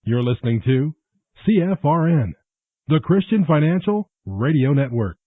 You're listening to CFRN, the Christian Financial Radio Network.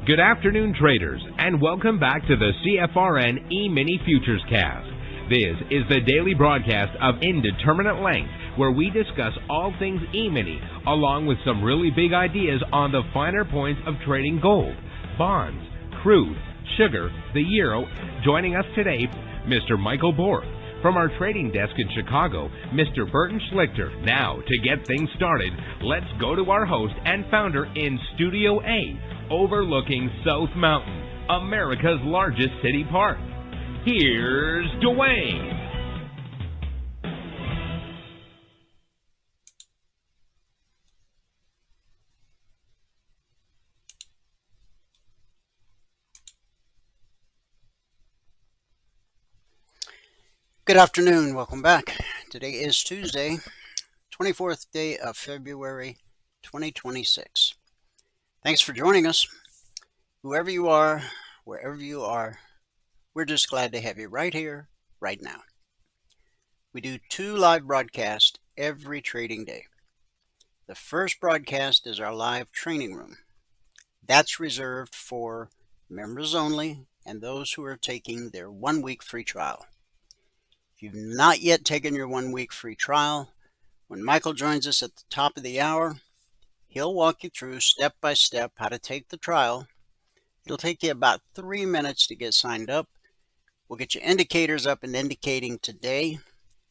Good afternoon, traders, and welcome back to the CFRN Emini Futures Cast. This is the daily broadcast of Indeterminate Length, where we discuss all things Emini, along with some really big ideas on the finer points of trading gold, bonds, crude, sugar, the euro. Joining us today, Mr. Michael Borg. From our trading desk in Chicago, Mr. Burton Schlichter. Now, to get things started, let's go to our host and founder in Studio A, overlooking South Mountain, America's largest city park. Here's Dwayne. Good afternoon. Welcome back. Today is Tuesday, 24th day of February, 2026. Thanks for joining us. Whoever you are, wherever you are, we're just glad to have you right here, right now. We do 2 live broadcasts every trading day. The first broadcast is our live training room. That's reserved for members only and those who are taking their 1-week free trial. If you've not yet taken your 1-week free trial, when Michael joins us at the top of the hour, he'll walk you through step by step how to take the trial. It'll take you about 3 minutes to get signed up. We'll get your indicators up and indicating today.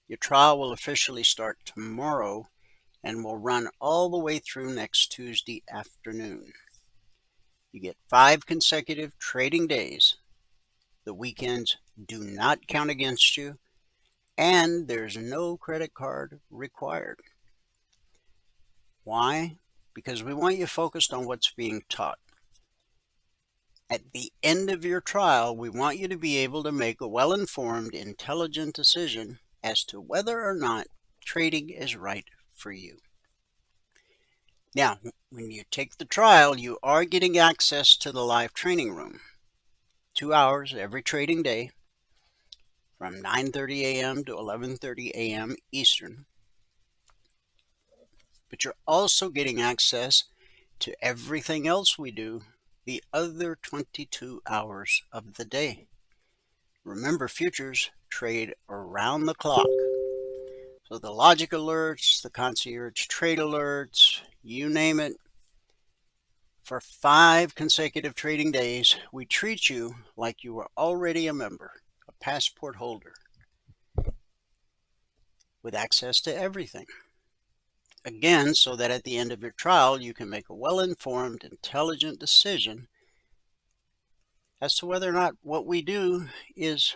Your trial will officially start tomorrow and will run all the way through next Tuesday afternoon. You get 5 consecutive trading days. The weekends do not count against you, and there's no credit card required. Why? Because we want you focused on what's being taught. At the end of your trial, we want you to be able to make a well-informed, intelligent decision as to whether or not trading is right for you. Now, when you take the trial, you are getting access to the live training room. 2 hours every trading day from 9:30 a.m. to 11:30 a.m. Eastern. But you're also getting access to everything else we do the other 22 hours of the day. Remember, futures trade around the clock. So the logic alerts, the concierge trade alerts, you name it. For 5 consecutive trading days, we treat you like you were already a member, a passport holder, with access to everything. Again, so that at the end of your trial, you can make a well-informed, intelligent decision as to whether or not what we do is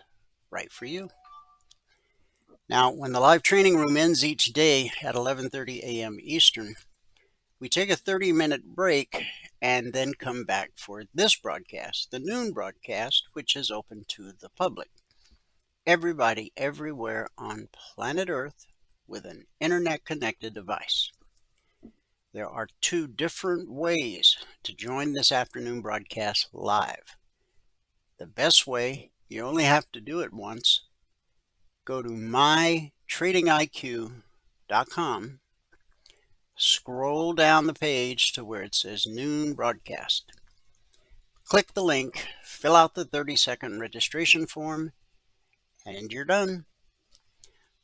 right for you. Now, when the live training room ends each day at 11:30 a.m. Eastern, we take a 30-minute break and then come back for this broadcast, the noon broadcast, which is open to the public. Everybody, everywhere on planet Earth with an internet-connected device. There are 2 different ways to join this afternoon broadcast live. The best way, you only have to do it once. Go to mytradingiq.com, scroll down the page to where it says noon broadcast. Click the link, fill out the 30-second registration form, and you're done.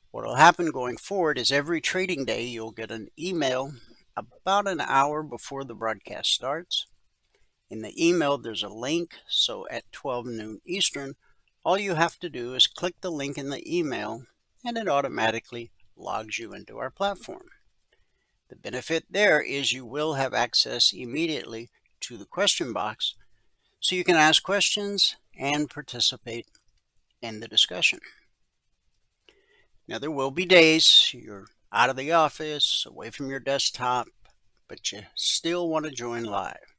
What will happen going forward is every trading day you'll get an email about an hour before the broadcast starts. In the email there's a link, so at 12 noon Eastern, all you have to do is click the link in the email and it automatically logs you into our platform. The benefit there is you will have access immediately to the question box, so you can ask questions and participate in the discussion. Now, there will be days, your out of the office, away from your desktop, but you still want to join live.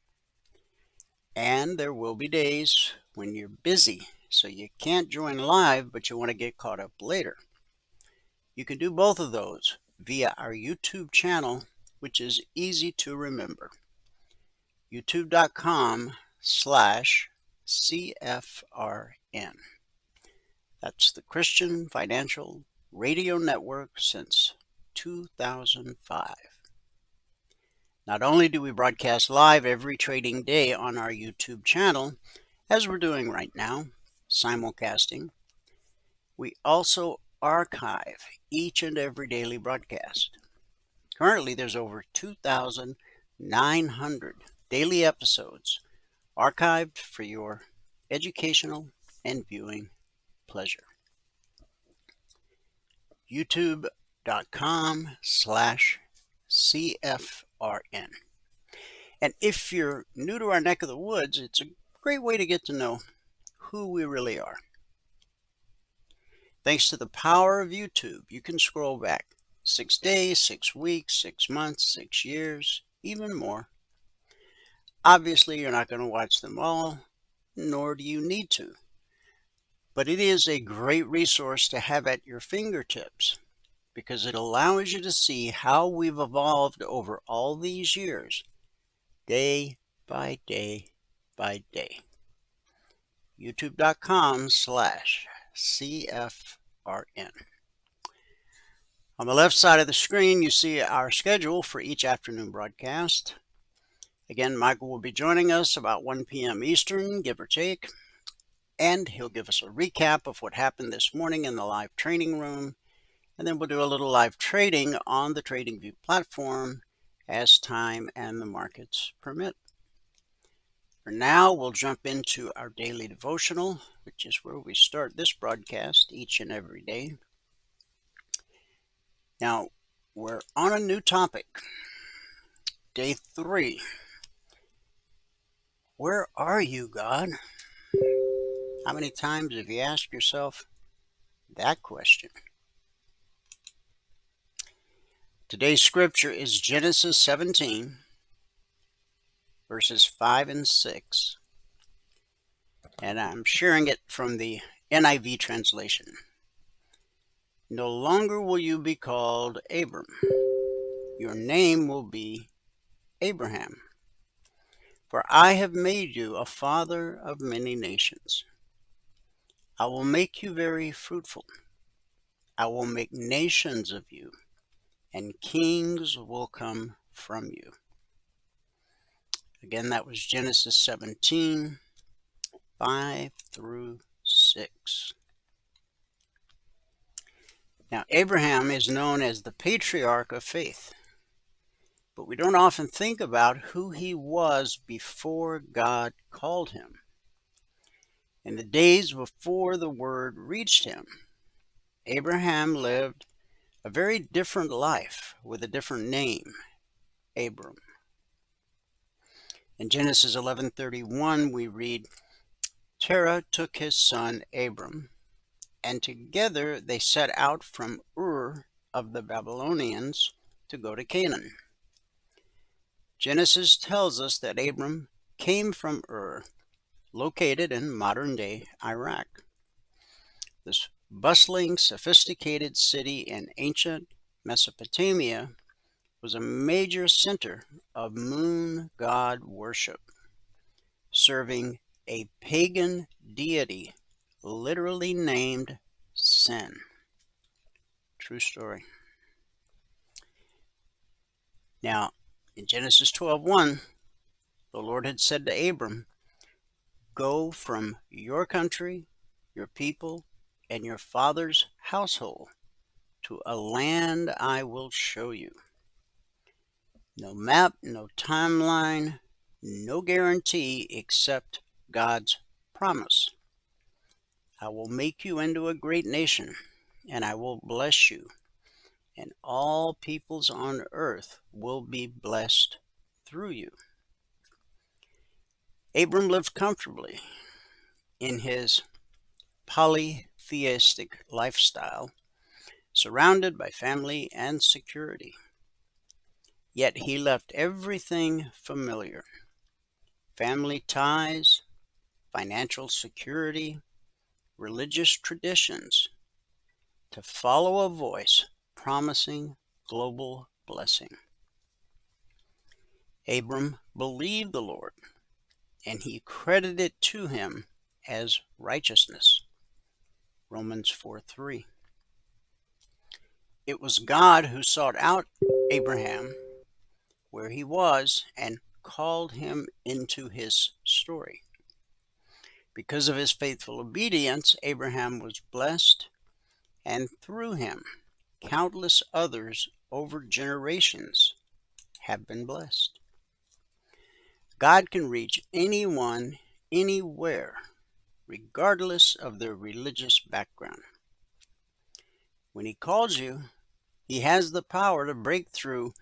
And there will be days when you're busy, so you can't join live, but you want to get caught up later. You can do both of those via our YouTube channel, which is easy to remember. youtube.com/CFRN. That's the Christian Financial Radio Network since 2005. Not only do we broadcast live every trading day on our YouTube channel, as we're doing right now, simulcasting, we also archive each and every daily broadcast. Currently, there's over 2,900 daily episodes archived for your educational and viewing pleasure. youtube.com/CFRN. And if you're new to our neck of the woods, it's a great way to get to know who we really are. Thanks to the power of YouTube, you can scroll back 6 days, 6 weeks, 6 months, 6 years, even more. Obviously, you're not going to watch them all, nor do you need to. But it is a great resource to have at your fingertips because it allows you to see how we've evolved over all these years, day by day by day. youtube.com/CFRN. On the left side of the screen, you see our schedule for each afternoon broadcast. Again, Michael will be joining us about 1 p.m. Eastern, give or take, and he'll give us a recap of what happened this morning in the live training room, and then we'll do a little live trading on the TradingView platform as time and the markets permit. For now, we'll jump into our daily devotional, which is where we start this broadcast each and every day. Now, we're on a new topic, day 3. Where are you, God? How many times have you asked yourself that question? Today's scripture is Genesis 17, verses 5 and 6. And I'm sharing it from the NIV translation. No longer will you be called Abram. Your name will be Abraham. For I have made you a father of many nations. I will make you very fruitful. I will make nations of you, and kings will come from you. Again, that was Genesis 17, 5 through 6. Now, Abraham is known as the patriarch of faith, but we don't often think about who he was before God called him. In the days before the word reached him, Abraham lived a very different life with a different name, Abram. In Genesis 11:31, we read, Terah took his son Abram, and together they set out from Ur of the Babylonians to go to Canaan. Genesis tells us that Abram came from Ur, located in modern-day Iraq. This bustling, sophisticated city in ancient Mesopotamia was a major center of moon god worship, serving a pagan deity literally named Sin. True story. Now, in Genesis 12:1, the Lord had said to Abram, Go from your country, your people, and your father's household to a land I will show you. No map, no timeline, no guarantee except God's promise. I will make you into a great nation, and I will bless you, and all peoples on earth will be blessed through you. Abram lived comfortably in his polytheistic lifestyle, surrounded by family and security. Yet he left everything familiar: family ties, financial security, religious traditions, to follow a voice promising global blessing. Abram believed the Lord, and he credited it to him as righteousness. Romans 4:3. It was God who sought out Abraham where he was and called him into his story. Because of his faithful obedience, Abraham was blessed, and through him, countless others over generations have been blessed. God can reach anyone, anywhere, regardless of their religious background. When he calls you, he has the power to break through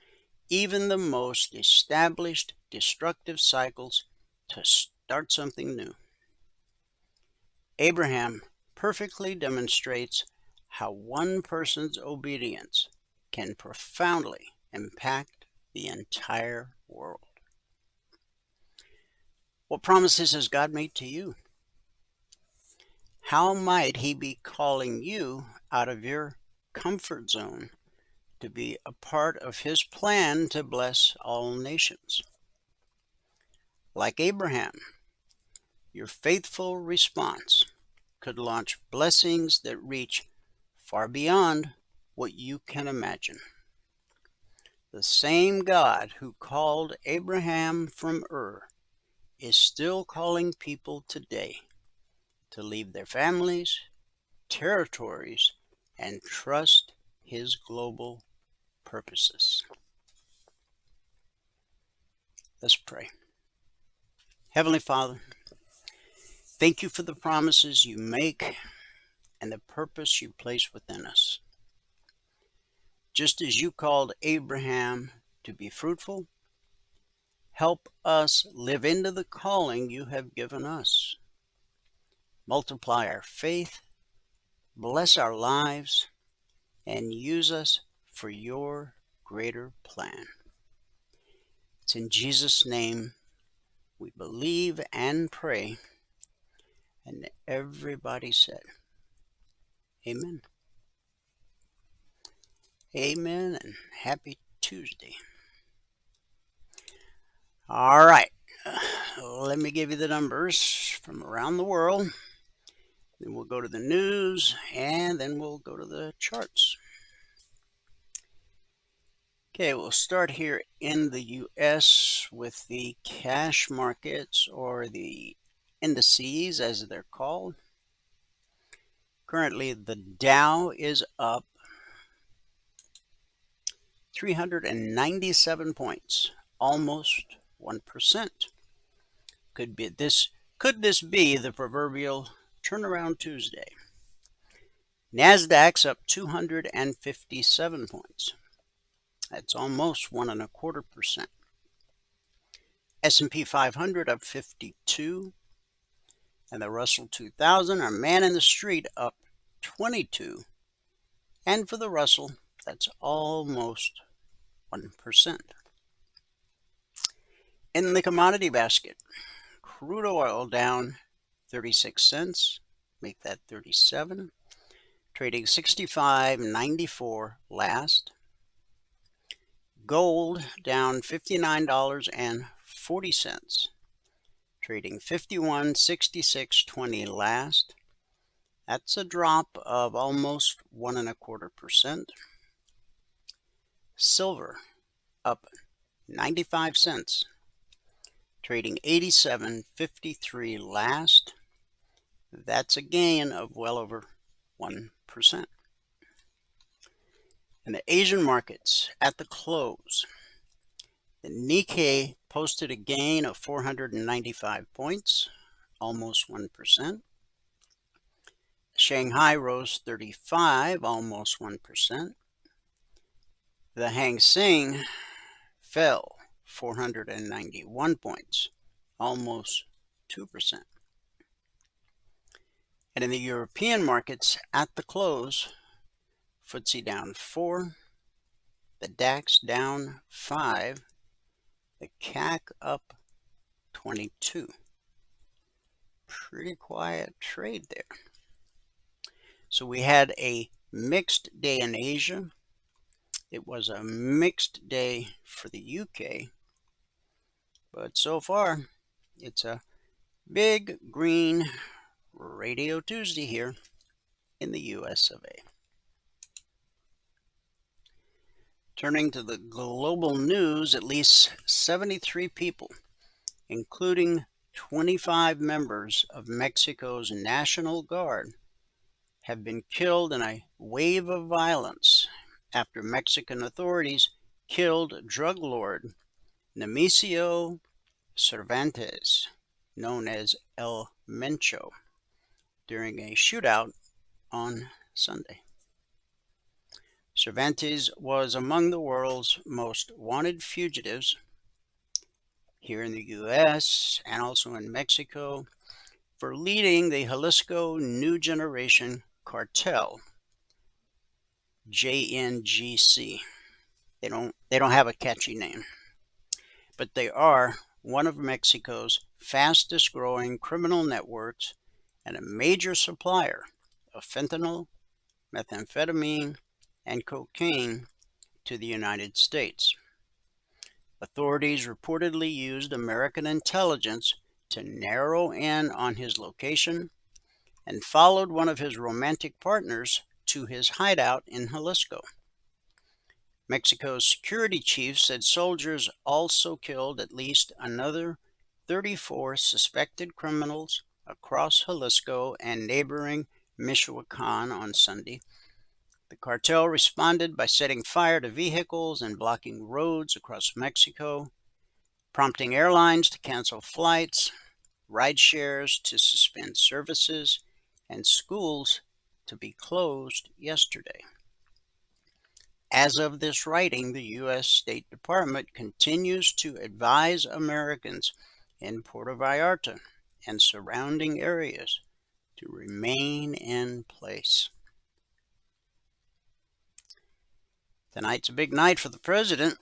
even the most established destructive cycles to start something new. Abraham perfectly demonstrates how one person's obedience can profoundly impact the entire world. What promises has God made to you? How might he be calling you out of your comfort zone to be a part of his plan to bless all nations? Like Abraham, your faithful response could launch blessings that reach far beyond what you can imagine. The same God who called Abraham from Ur is still calling people today to leave their families, territories, and trust his global purposes. Let's pray. Heavenly Father, thank you for the promises you make and the purpose you place within us. Just as you called Abraham to be fruitful, help us live into the calling you have given us. Multiply our faith, bless our lives, and use us for your greater plan. It's in Jesus' name we believe and pray, and everybody said, Amen. Amen, and happy Tuesday. All right, let me give you the numbers from around the world. Then we'll go to the news, and then we'll go to the charts. Okay, we'll start here in the U.S. with the cash markets, or the indices as they're called. Currently, the Dow is up 397 points, almost 1%. Could this be the proverbial turnaround Tuesday? NASDAQ's up 257 points. That's almost 1.25%. S&P 500 up 52, and the Russell 2000, our man in the street, up 22. And for the Russell, that's almost 1%. In the commodity basket, crude oil down 36 cents, make that 37, trading 65.94 last. Gold down $59.40, trading 51.6620 last. That's a drop of almost 1.25%. Silver up 95 cents, trading 87.53 last. That's a gain of well over 1%. In the Asian markets at the close, the Nikkei posted a gain of 495 points, almost 1%. Shanghai rose 35, almost 1%. The Hang Seng fell 491 points, almost 2%. And in the European markets at the close, FTSE down 4, the DAX down 5, the CAC up 22. Pretty quiet trade there. So we had a mixed day in Asia. It was a mixed day for the UK, but so far it's a big green Radio Tuesday here in the US of A. Turning to the global news, at least 73 people, including 25 members of Mexico's National Guard, have been killed in a wave of violence after Mexican authorities killed drug lord Nemesio Cervantes, known as El Mencho, during a shootout on Sunday. Cervantes was among the world's most wanted fugitives here in the U.S. and also in Mexico for leading the Jalisco New Generation Cartel, JNGC. They don't have a catchy name, but they are one of Mexico's fastest growing criminal networks and a major supplier of fentanyl, methamphetamine, and cocaine to the United States. Authorities reportedly used American intelligence to narrow in on his location and followed one of his romantic partners to his hideout in Jalisco. Mexico's security chief said soldiers also killed at least another 34 suspected criminals across Jalisco and neighboring Michoacan on Sunday. The cartel responded by setting fire to vehicles and blocking roads across Mexico, prompting airlines to cancel flights, ride shares to suspend services, and schools to be closed yesterday. As of this writing, the U.S. State Department continues to advise Americans in Puerto Vallarta and surrounding areas to remain in place. Tonight's a big night for the president.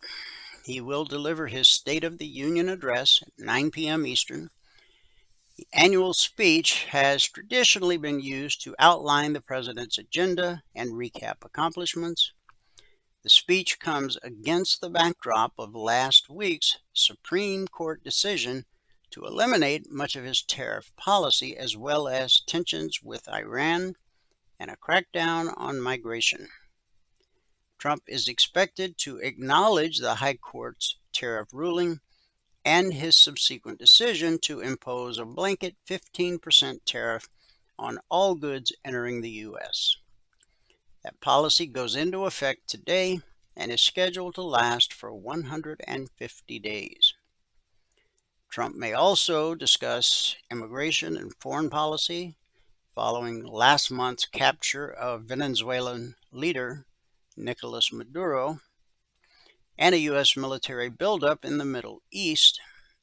He will deliver his State of the Union address at 9 p.m. Eastern. The annual speech has traditionally been used to outline the president's agenda and recap accomplishments. The speech comes against the backdrop of last week's Supreme Court decision to eliminate much of his tariff policy, as well as tensions with Iran and a crackdown on migration. Trump is expected to acknowledge the High Court's tariff ruling and his subsequent decision to impose a blanket 15% tariff on all goods entering the U.S. That policy goes into effect today and is scheduled to last for 150 days. Trump may also discuss immigration and foreign policy following last month's capture of Venezuelan leader Nicolas Maduro, and a U.S. military buildup in the Middle East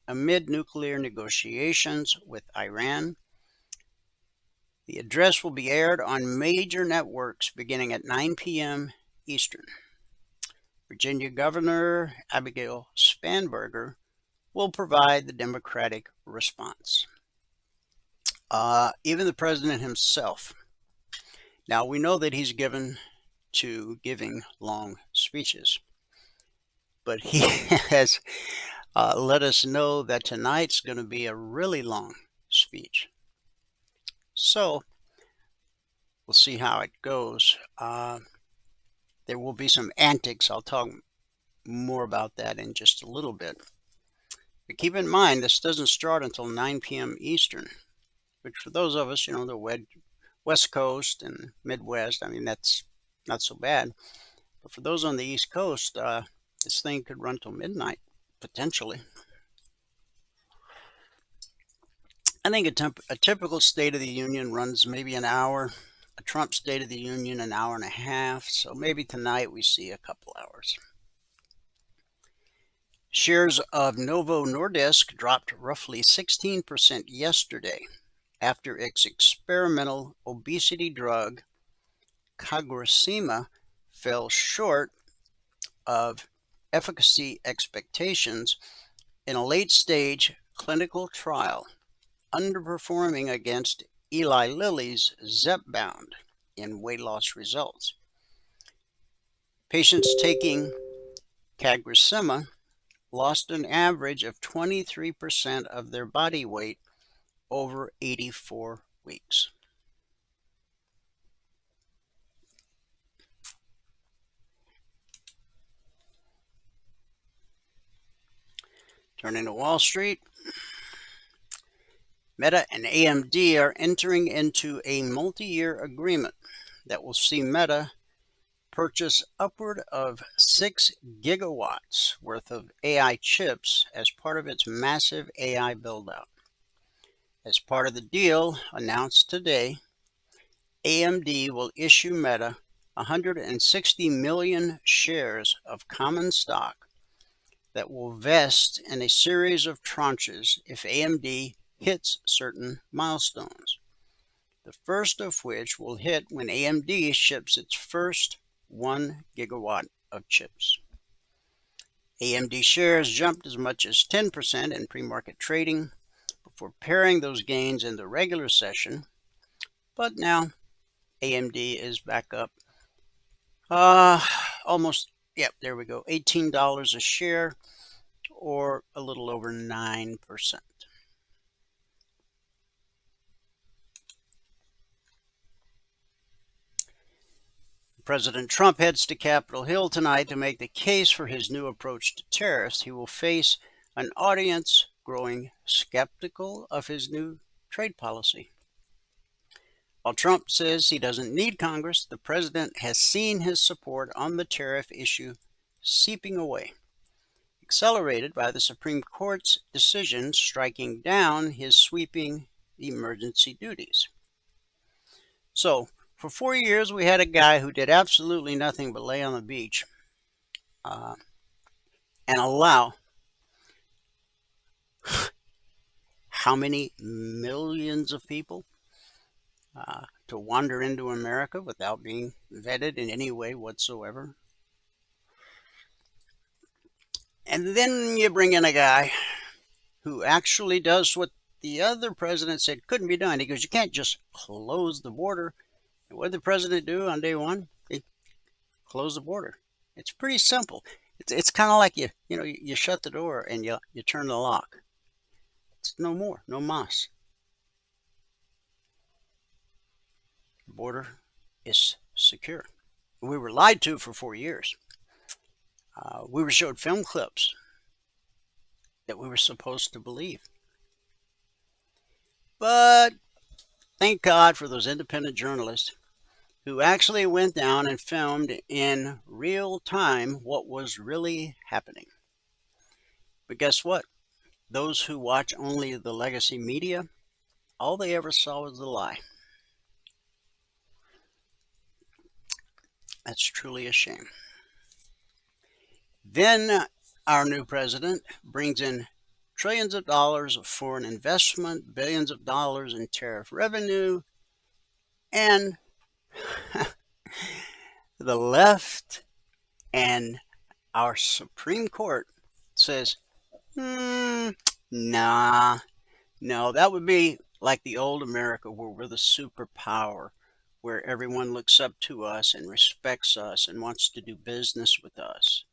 amid nuclear negotiations with Iran. The address will be aired on major networks beginning at 9 p.m. Eastern. Virginia Governor Abigail Spanberger will provide the Democratic response. Even the president himself. Now, we know that he's given to giving long speeches, but he has let us know that tonight's going to be a really long speech. So we'll see how it goes. There will be some antics. I'll talk more about that in just a little bit. But keep in mind, this doesn't start until 9 p.m. Eastern, which for those of us, the West Coast and Midwest, that's not so bad. But for those on the East Coast, this thing could run till midnight, potentially. I think a typical State of the Union runs maybe an hour. A Trump State of the Union, an hour and a half. So maybe tonight we see a couple hours. Shares of Novo Nordisk dropped roughly 16% yesterday after its experimental obesity drug, CagriSema, fell short of efficacy expectations in a late-stage clinical trial, underperforming against Eli Lilly's Zepbound in weight loss results. Patients taking CagriSema lost an average of 23% of their body weight over 84 weeks. Turning to Wall Street, Meta and AMD are entering into a multi-year agreement that will see Meta purchase upward of 6 gigawatts worth of AI chips as part of its massive AI build-out. As part of the deal announced today, AMD will issue Meta 160 million shares of common stock that will vest in a series of tranches if AMD hits certain milestones. The first of which will hit when AMD ships its first 1 gigawatt of chips. AMD shares jumped as much as 10% in pre-market trading before paring those gains in the regular session, but now AMD is back up almost, there we go, $18 a share, or a little over 9%. President Trump heads to Capitol Hill tonight to make the case for his new approach to tariffs. He will face an audience growing skeptical of his new trade policy. While Trump says he doesn't need Congress, the president has seen his support on the tariff issue seeping away, accelerated by the Supreme Court's decision striking down his sweeping emergency duties. So, for 4 years, we had a guy who did absolutely nothing but lay on the beach and allow how many millions of people to wander into America without being vetted in any way whatsoever. And then you bring in a guy who actually does what the other president said couldn't be done. He goes, you can't just close the border. And what did the president do on day one? He closed the border. It's pretty simple. It's kind of like you shut the door and you turn the lock. It's no more, no mas. The border is secure. We were lied to for 4 years. We were showed film clips that we were supposed to believe. But thank God for those independent journalists who actually went down and filmed in real time what was really happening. But guess what? Those who watch only the legacy media, all they ever saw was the lie. That's truly a shame. Then our new president brings in trillions of dollars of foreign investment, billions of dollars in tariff revenue, and the left and our Supreme Court says, no, that would be like the old America where we're the superpower, where everyone looks up to us and respects us and wants to do business with us.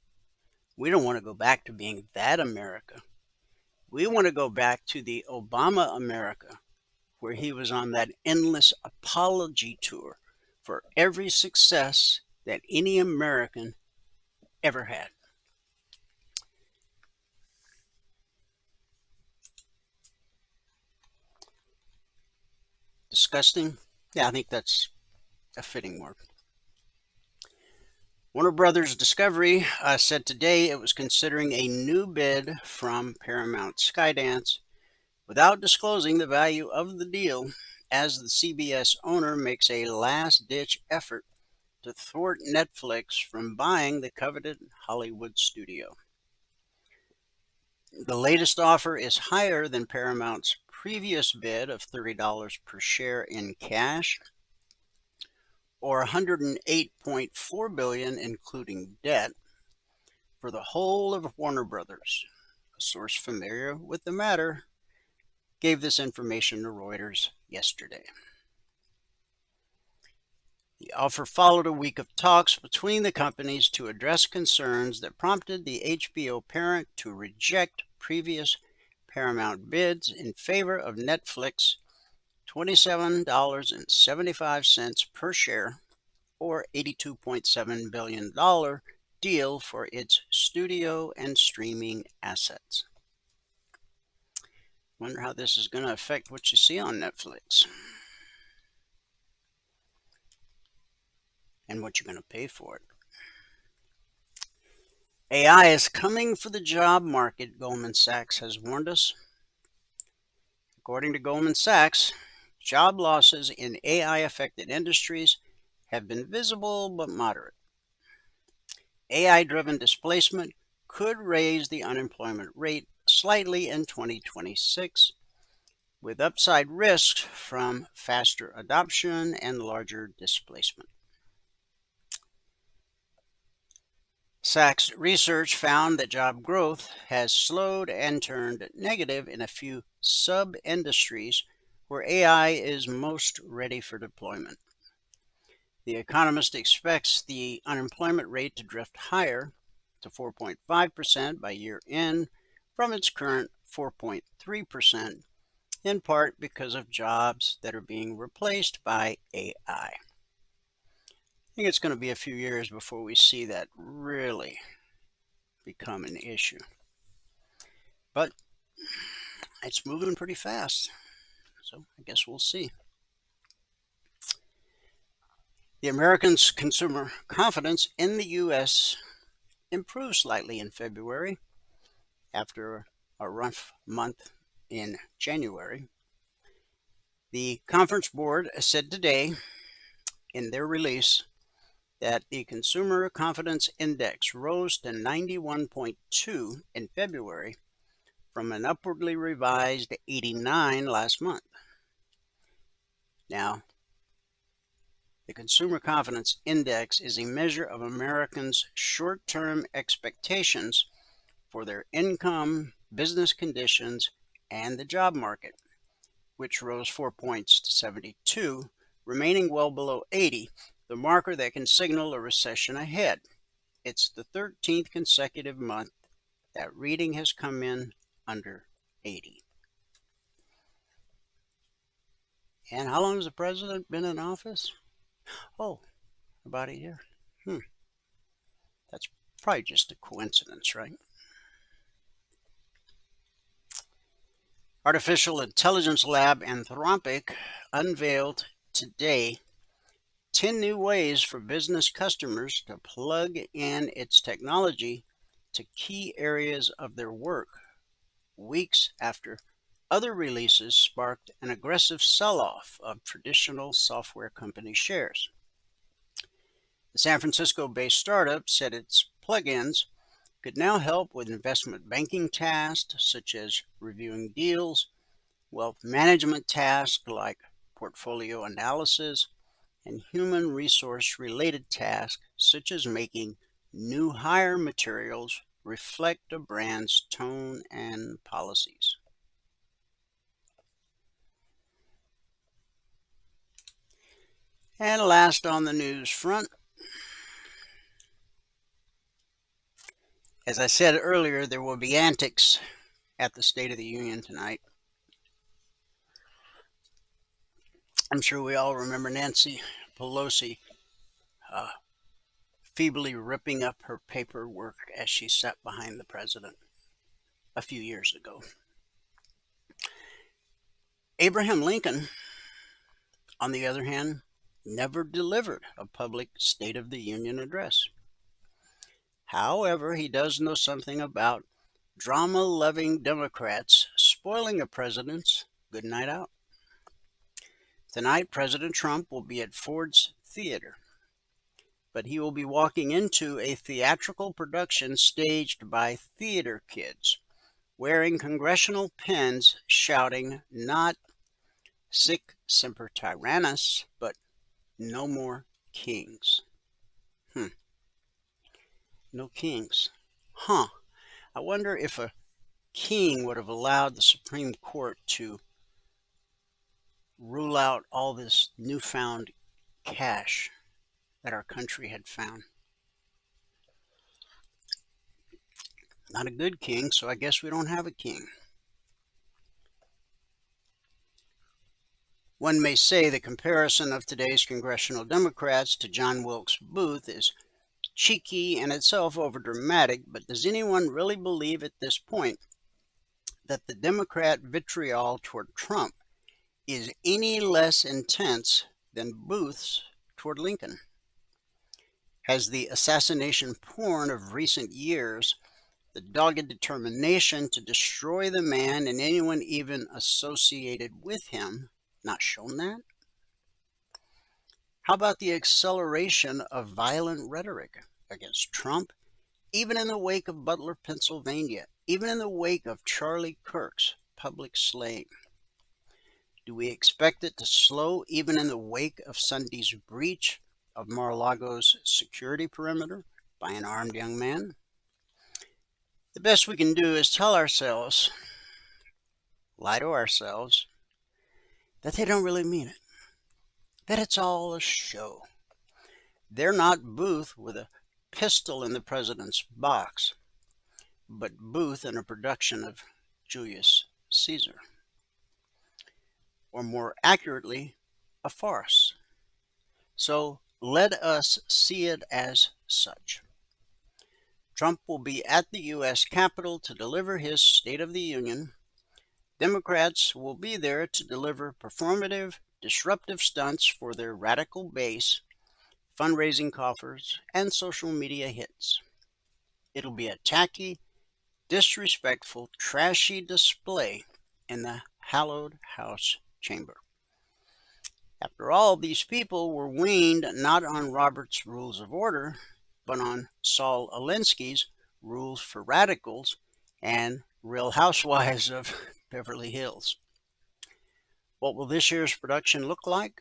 We don't want to go back to being that America. We want to go back to the Obama America, where he was on that endless apology tour for every success that any American ever had. Disgusting? Yeah, I think that's a fitting word. Warner Brothers Discovery said today it was considering a new bid from Paramount Skydance without disclosing the value of the deal, as the CBS owner makes a last-ditch effort to thwart Netflix from buying the coveted Hollywood studio. The latest offer is higher than Paramount's previous bid of $30 per share in cash, or $108.4 billion including debt, for the whole of Warner Brothers. A source familiar with the matter gave this information to Reuters yesterday. The offer followed a week of talks between the companies to address concerns that prompted the HBO parent to reject previous Paramount bids in favor of Netflix's $27.75 per share, or $82.7 billion deal for its studio and streaming assets. Wonder how this is going to affect what you see on Netflix and what you're going to pay for it. AI is coming for the job market, Goldman Sachs has warned us. According to Goldman Sachs, job losses in AI-affected industries have been visible but moderate. AI-driven displacement could raise the unemployment rate slightly in 2026, with upside risks from faster adoption and larger displacement. Sachs research found that job growth has slowed and turned negative in a few sub-industries where AI is most ready for deployment. The economist expects the unemployment rate to drift higher to 4.5% by year end from its current 4.3%, in part because of jobs that are being replaced by AI. I think it's going to be a few years before we see that really become an issue. But it's moving pretty fast, so I guess we'll see. The Americans' consumer confidence in the U.S. improved slightly in February after a rough month in January. The Conference Board said today in their release that the Consumer Confidence Index rose to 91.2 in February from an upwardly revised 89 last month. Now, the Consumer Confidence Index is a measure of Americans' short-term expectations for their income, business conditions, and the job market, which rose 4 points to 72, remaining well below 80, the marker that can signal a recession ahead. It's the 13th consecutive month that reading has come in under 80. And how long has the president been in office? Oh, about a year. That's probably just a coincidence, right? Artificial intelligence lab Anthropic unveiled today 10 new ways for business customers to plug in its technology to key areas of their work, weeks after other releases sparked an aggressive sell-off of traditional software company shares. The San Francisco-based startup said its plugins could now help with investment banking tasks such as reviewing deals, wealth management tasks like portfolio analysis, and human resource related tasks such as making new hire materials reflect a brand's tone and policies. And last on the news front, as I said earlier, there will be antics at the State of the Union tonight. I'm sure we all remember Nancy Pelosi feebly ripping up her paperwork as she sat behind the president a few years ago. Abraham Lincoln, on the other hand, never delivered a public State of the Union address. However, he does know something about drama-loving Democrats spoiling a president's good night out. Tonight, President Trump will be at Ford's Theater, but he will be walking into a theatrical production staged by theater kids, wearing congressional pins shouting not "Sic Semper Tyrannis," but "No more kings. No kings. Huh. I wonder if a king would have allowed the Supreme Court to rule out all this newfound cash that our country had found. Not a good king, so I guess we don't have a king. One may say the comparison of today's congressional Democrats to John Wilkes Booth is cheeky and itself overdramatic, but does anyone really believe at this point that the Democrat vitriol toward Trump is any less intense than Booth's toward Lincoln? Has the assassination porn of recent years, the dogged determination to destroy the man and anyone even associated with him, not shown that? How about the acceleration of violent rhetoric against Trump, even in the wake of Butler, Pennsylvania, even in the wake of Charlie Kirk's public slaying? Do we expect it to slow even in the wake of Sunday's breach of Mar-a-Lago's security perimeter by an armed young man? The best we can do is tell ourselves, lie to ourselves, that they don't really mean it, that it's all a show. They're not Booth with a pistol in the president's box, but Booth in a production of Julius Caesar. Or more accurately, a farce. So let us see it as such. Trump will be at the U.S. Capitol to deliver his State of the Union. Democrats will be there to deliver performative, disruptive stunts for their radical base, fundraising coffers, and social media hits. It'll be a tacky, disrespectful, trashy display in the hallowed House chamber. After all, these people were weaned not on Robert's Rules of Order, but on Saul Alinsky's Rules for Radicals and Real Housewives of Beverly Hills. What will this year's production look like?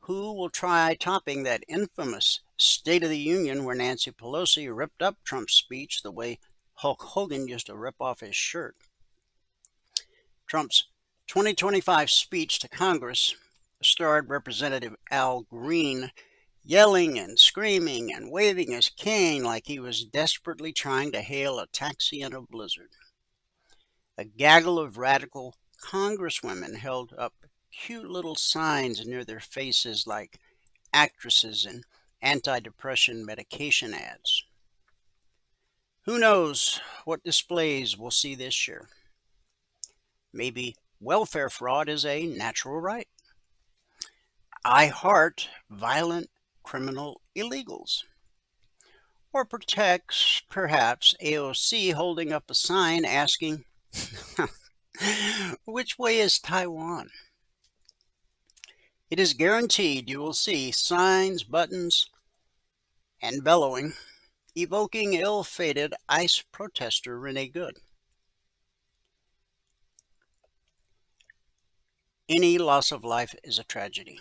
Who will try topping that infamous State of the Union where Nancy Pelosi ripped up Trump's speech the way Hulk Hogan used to rip off his shirt? Trump's 2025 speech to Congress starred Representative Al Green yelling and screaming and waving his cane like he was desperately trying to hail a taxi in a blizzard. A gaggle of radical congresswomen held up cute little signs near their faces like actresses in antidepressant medication ads. Who knows what displays we'll see this year? Maybe welfare fraud is a natural right. I heart violent criminal illegals. Or protects, perhaps, AOC holding up a sign asking, which way is Taiwan? It is guaranteed you will see signs, buttons, and bellowing, evoking ill-fated ICE protester Renee Good. Any loss of life is a tragedy.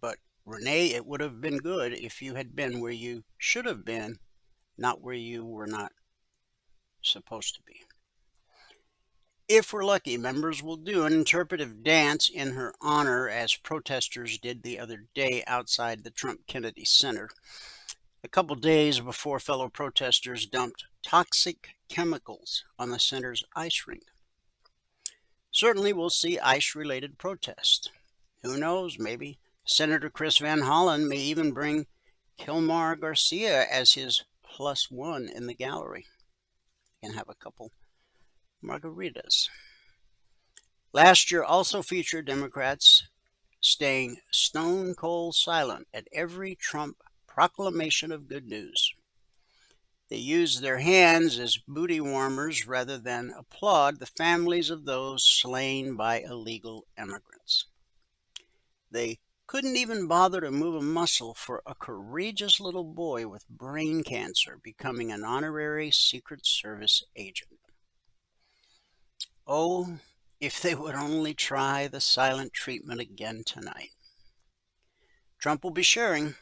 But Renee, it would have been good if you had been where you should have been, not where you were not supposed to be. If we're lucky, members will do an interpretive dance in her honor as protesters did the other day outside the Trump Kennedy Center, a couple days before fellow protesters dumped toxic chemicals on the center's ice rink. Certainly we'll see ice-related protests. Who knows, maybe Senator Chris Van Hollen may even bring Kilmar Garcia as his +1 in the gallery and have a couple margaritas. Last year also featured Democrats staying stone cold silent at every Trump proclamation of good news. They used their hands as booty warmers rather than applaud the families of those slain by illegal immigrants. They couldn't even bother to move a muscle for a courageous little boy with brain cancer becoming an honorary Secret Service agent. Oh, if they would only try the silent treatment again tonight. Trump will be sharing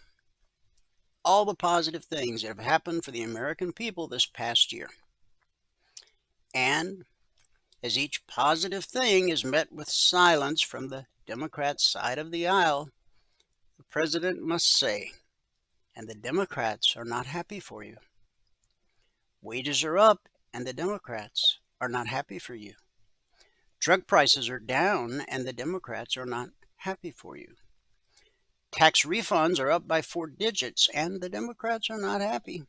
all the positive things that have happened for the American people this past year. And as each positive thing is met with silence from the Democrat side of the aisle, the president must say, and the Democrats are not happy for you. Wages are up, and the Democrats are not happy for you. Drug prices are down, and the Democrats are not happy for you. Tax refunds are up by 4 digits, and the Democrats are not happy.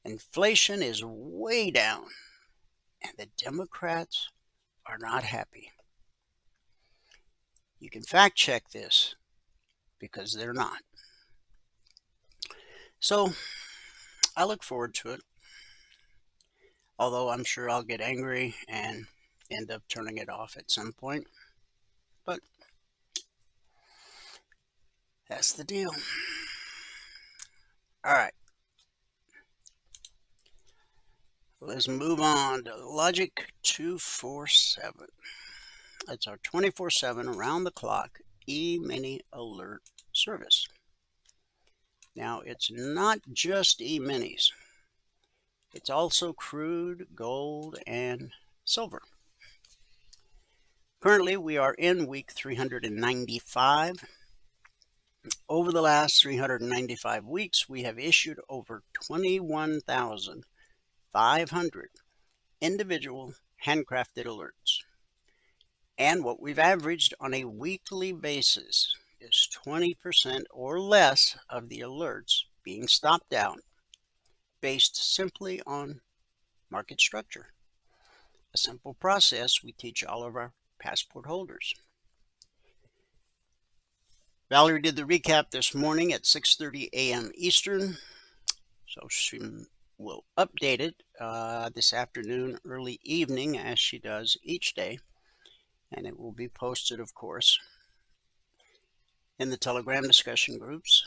Inflation is way down, and the Democrats are not happy. You can fact check this because they're not. So I look forward to it, although I'm sure I'll get angry and end up turning it off at some point. But that's the deal. All right. Let's move on to Logic 247. It's our 24/7 around the clock E-mini alert service. Now, it's not just E-minis. It's also crude, gold, and silver. Currently, we are in week 395. Over the last 395 weeks, we have issued over 21,500 individual handcrafted alerts. And what we've averaged on a weekly basis is 20% or less of the alerts being stopped out based simply on market structure. A simple process we teach all of our passport holders. Valerie did the recap this morning at 6:30 a.m. Eastern, so she will update it this afternoon, early evening, as she does each day, and it will be posted, of course, in the Telegram discussion groups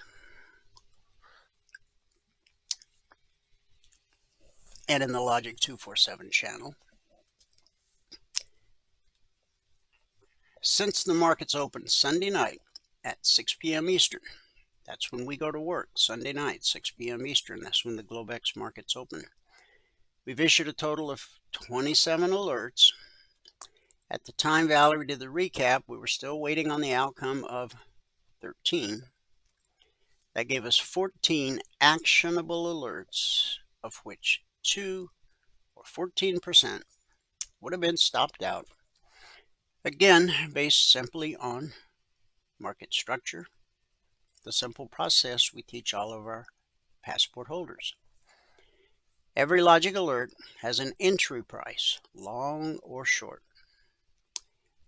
and in the Logic 247 channel. Since the markets opened Sunday night at 6 p.m. Eastern, that's when we go to work, Sunday night, 6 p.m. Eastern, that's when the Globex markets open. We've issued a total of 27 alerts. At the time Valerie did the recap, we were still waiting on the outcome of 13. That gave us 14 actionable alerts, of which 2 or 14% would have been stopped out. Again, based simply on market structure, the simple process we teach all of our passport holders. Every logic alert has an entry price, long or short.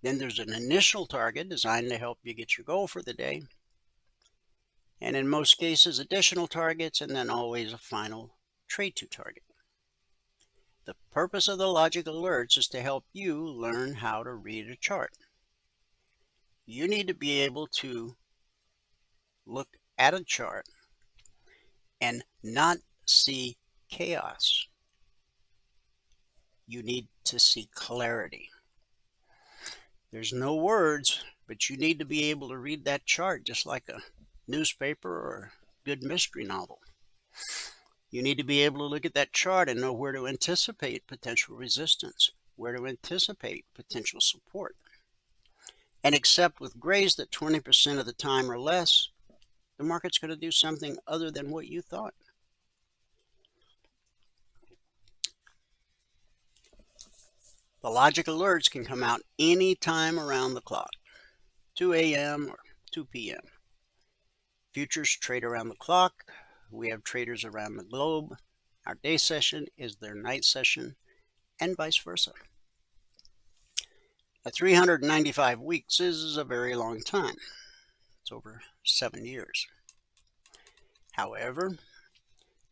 Then there's an initial target designed to help you get your goal for the day. And in most cases, additional targets, and then always a final trade to target. The purpose of the logic alerts is to help you learn how to read a chart. You need to be able to look at a chart and not see chaos. You need to see clarity. There's no words, but you need to be able to read that chart just like a newspaper or a good mystery novel. You need to be able to look at that chart and know where to anticipate potential resistance, where to anticipate potential support, and accept with grace that 20% of the time or less, the market's going to do something other than what you thought. The logic alerts can come out any time around the clock, 2 a.m. or 2 p.m. Futures trade around the clock. We have traders around the globe. Our day session is their night session, and vice versa. 395 weeks is a very long time. It's over 7 years. However,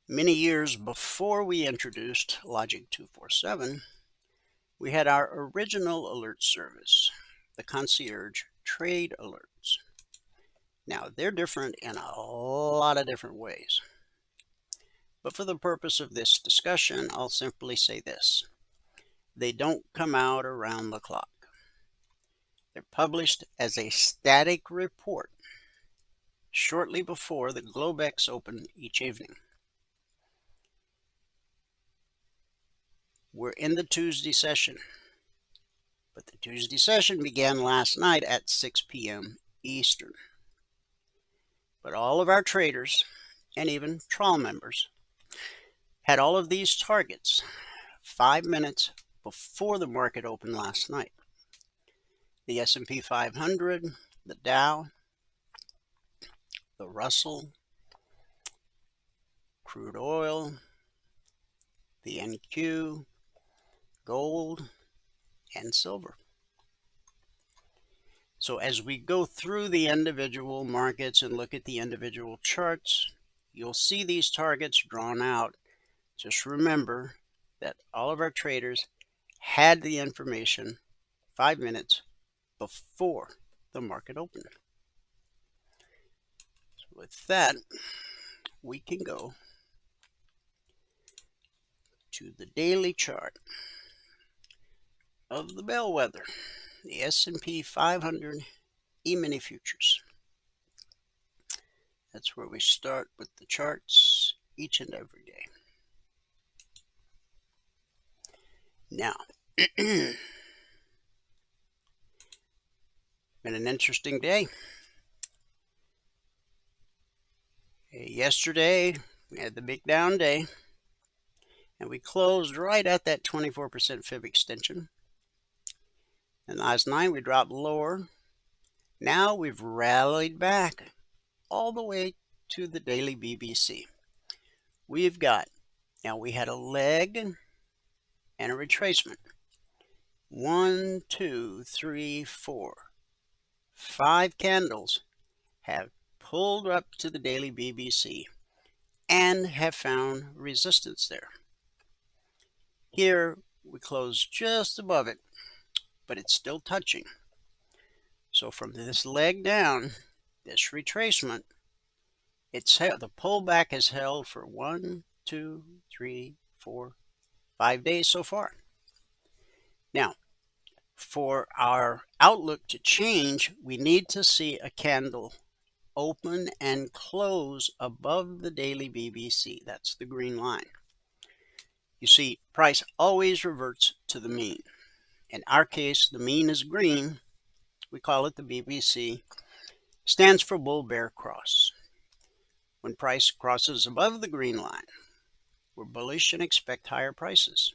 many years before we introduced Logic 247, we had our original alert service, the concierge trade alerts. Now, they're different in a lot of different ways. But for the purpose of this discussion, I'll simply say this. They don't come out around the clock. They're published as a static report shortly before the Globex open each evening. We're in the Tuesday session, but the Tuesday session began last night at 6 p.m. Eastern. But all of our traders, and even trial members, had all of these targets 5 minutes before the market opened last night. The S&P 500, the Dow, the Russell, crude oil, the NQ, gold, and silver. So as we go through the individual markets and look at the individual charts, you'll see these targets drawn out. Just remember that all of our traders had the information 5 minutes before the market opened. So with that, we can go to the daily chart of the bellwether, the S&P 500 Emini futures. That's where we start with the charts each and every day. Now, been an interesting day. Yesterday, we had the big down day, and we closed right at that 24% fib extension. And last night, we dropped lower. Now we've rallied back all the way to the daily BBC. We had a leg and a retracement. 1, 2, 3, 4, 5 candles have pulled up to the daily BBC and have found resistance there. Here we close just above it, but it's still touching. So from this leg down, this retracement, the pullback has held for 1, 2, 3, 4, 5 days so far. Now, for our outlook to change, we need to see a candle open and close above the daily BBC. That's the green line. You see, price always reverts to the mean. In our case, the mean is green. We call it the BBC. Stands for bull-bear cross. When price crosses above the green line, we're bullish and expect higher prices.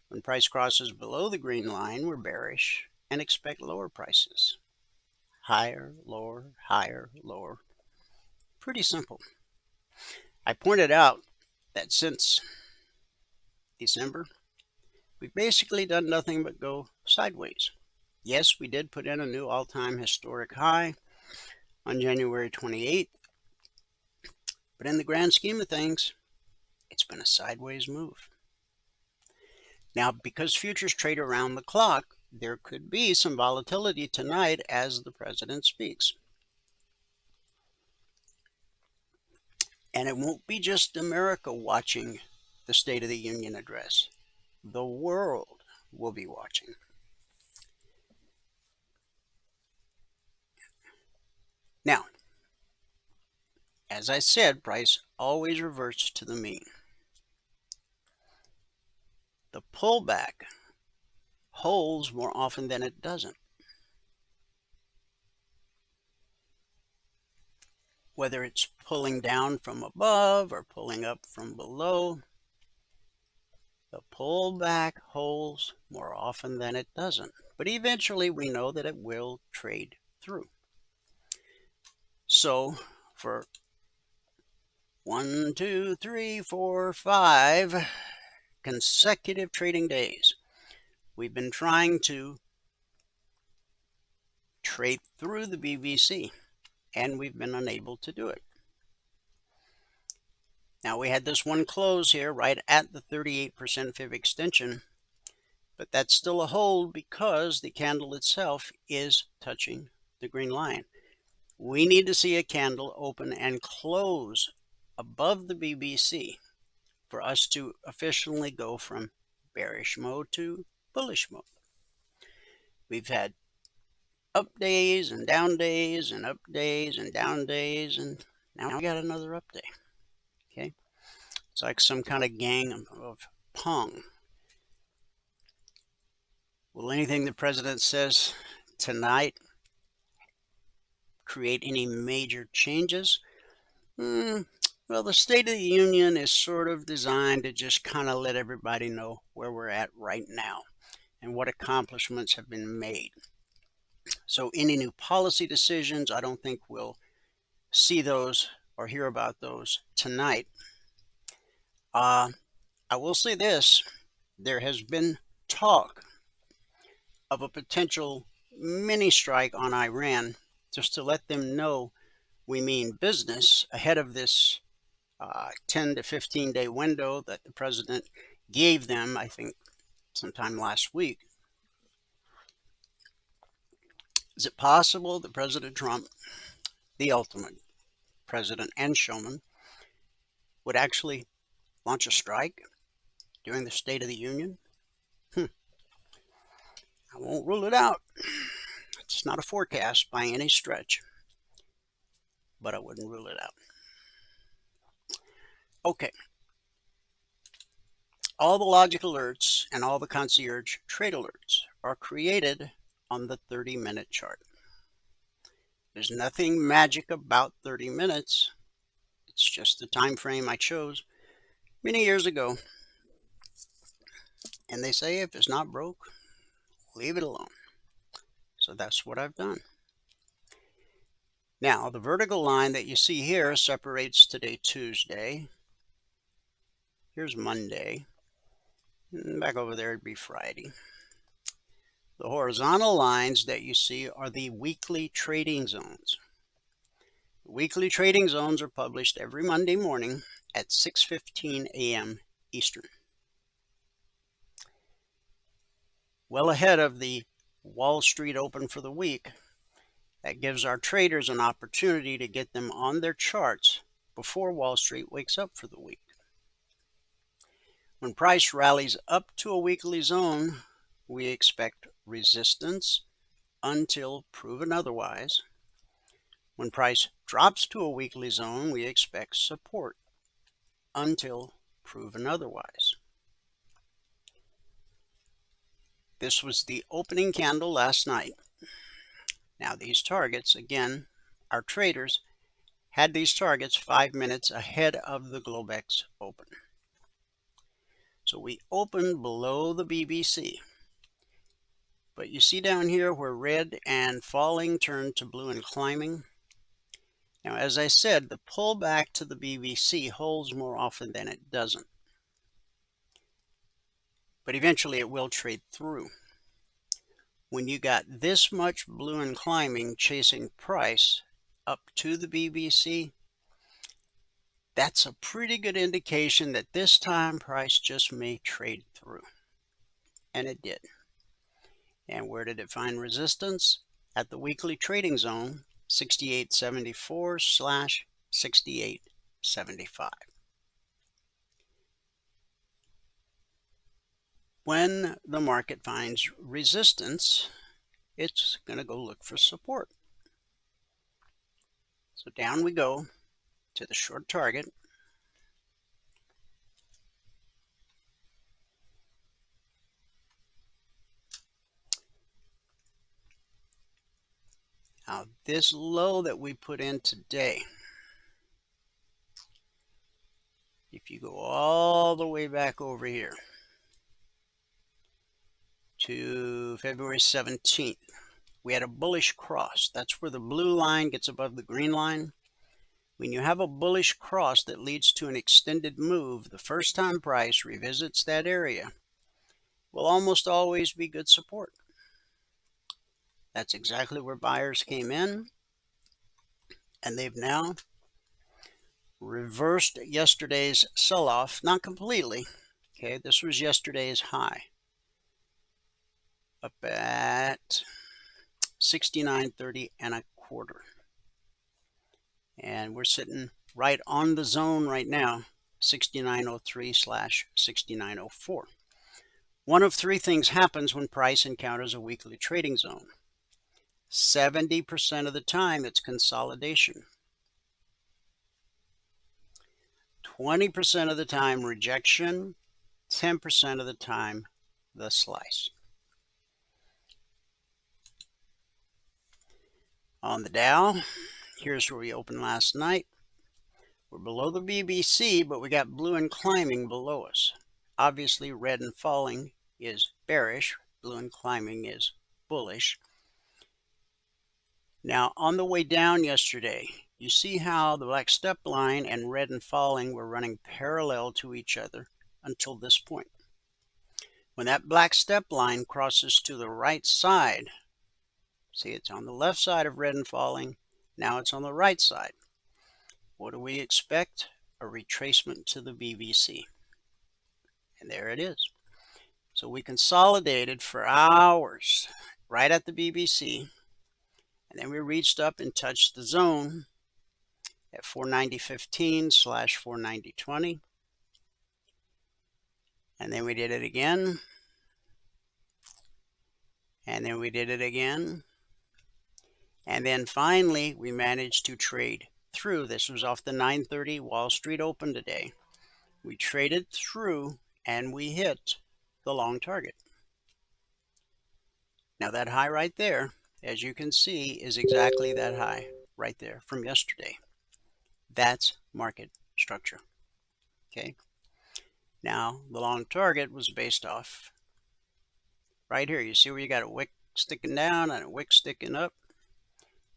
When price crosses below the green line, we're bearish and expect lower prices. Higher, lower, higher, lower. Pretty simple. I pointed out that since December, we've basically done nothing but go sideways. Yes, we did put in a new all-time historic high on January 28th, but in the grand scheme of things, it's been a sideways move. Now, because futures trade around the clock, there could be some volatility tonight as the president speaks. And it won't be just America watching the State of the Union address. The world will be watching. Now, as I said, price always reverts to the mean. The pullback holds more often than it doesn't. Whether it's pulling down from above or pulling up from below, the pullback holds more often than it doesn't. But eventually we know that it will trade through. So for 1, 2, 3, 4, 5 consecutive trading days, we've been trying to trade through the BBC, and we've been unable to do it. Now, we had this one close here right at the 38% fib extension, but that's still a hold because the candle itself is touching the green line. We need to see a candle open and close above the BBC for us to officially go from bearish mode to bullish mode. We've had up days and down days and up days and down days, and now we got another up day. Okay, it's like some kind of gang of Pong. Will anything the president says tonight create any major changes? Well, the State of the Union is sort of designed to just kind of let everybody know where we're at right now and what accomplishments have been made. So any new policy decisions, I don't think we'll see those or hear about those tonight. I will say this, there has been talk of a potential mini strike on Iran just to let them know we mean business ahead of this 10 to 15 day window that the president gave them, I think, sometime last week. Is it possible that President Trump, the ultimate president and showman, would actually launch a strike during the State of the Union? I won't rule it out. It's not a forecast by any stretch, but I wouldn't rule it out. Okay. All the logic alerts and all the concierge trade alerts are created on the 30-minute chart. There's nothing magic about 30 minutes. It's just the time frame I chose many years ago. And they say if it's not broke, leave it alone. So that's what I've done. Now, the vertical line that you see here separates today, Tuesday. Here's Monday. And back over there, it'd be Friday. The horizontal lines that you see are the weekly trading zones. The weekly trading zones are published every Monday morning at 6:15 a.m. Eastern. Well ahead of the Wall Street open for the week. That gives our traders an opportunity to get them on their charts before Wall Street wakes up for the week. When price rallies up to a weekly zone, we expect resistance until proven otherwise. When price drops to a weekly zone, we expect support until proven otherwise. This was the opening candle last night. Now these targets, again, our traders had these targets 5 minutes ahead of the Globex open. So we opened below the BBC. But you see down here where red and falling turned to blue and climbing. Now, as I said, the pullback to the BBC holds more often than it doesn't. But eventually it will trade through. When you got this much blue and climbing chasing price up to the BBC, that's a pretty good indication that this time price just may trade through. And it did. And where did it find resistance? At the weekly trading zone, 6874/6875. When the market finds resistance, it's going to go look for support. So down we go to the short target. Now this low that we put in today, if you go all the way back over here to February 17th, we had a bullish cross. That's where the blue line gets above the green line. When you have a bullish cross that leads to an extended move, the first time price revisits that area will almost always be good support. That's exactly where buyers came in, and they've now reversed yesterday's sell-off, not completely. Okay, this was yesterday's high, up at 69.30 and a quarter. And we're sitting right on the zone right now, 69.03/69.04. One of three things happens when price encounters a weekly trading zone. 70% of the time it's consolidation. 20% of the time rejection, 10% of the time the slice. On the Dow, here's where we opened last night. We're below the BBC, but we got blue and climbing below us. Obviously, red and falling is bearish. Blue and climbing is bullish. Now, on the way down yesterday, you see how the black step line and red and falling were running parallel to each other until this point. When that black step line crosses to the right side, see, it's on the left side of red and falling. Now it's on the right side. What do we expect? A retracement to the BBC. And there it is. So we consolidated for hours right at the BBC. And then we reached up and touched the zone at 490.15/490.20. And then we did it again. And then we did it again. And then finally, we managed to trade through. This was off the 9:30 Wall Street Open today. We traded through and we hit the long target. Now that high right there, as you can see, is exactly that high right there from yesterday. That's market structure. Okay. Now the long target was based off right here. You see where you got a wick sticking down and a wick sticking up.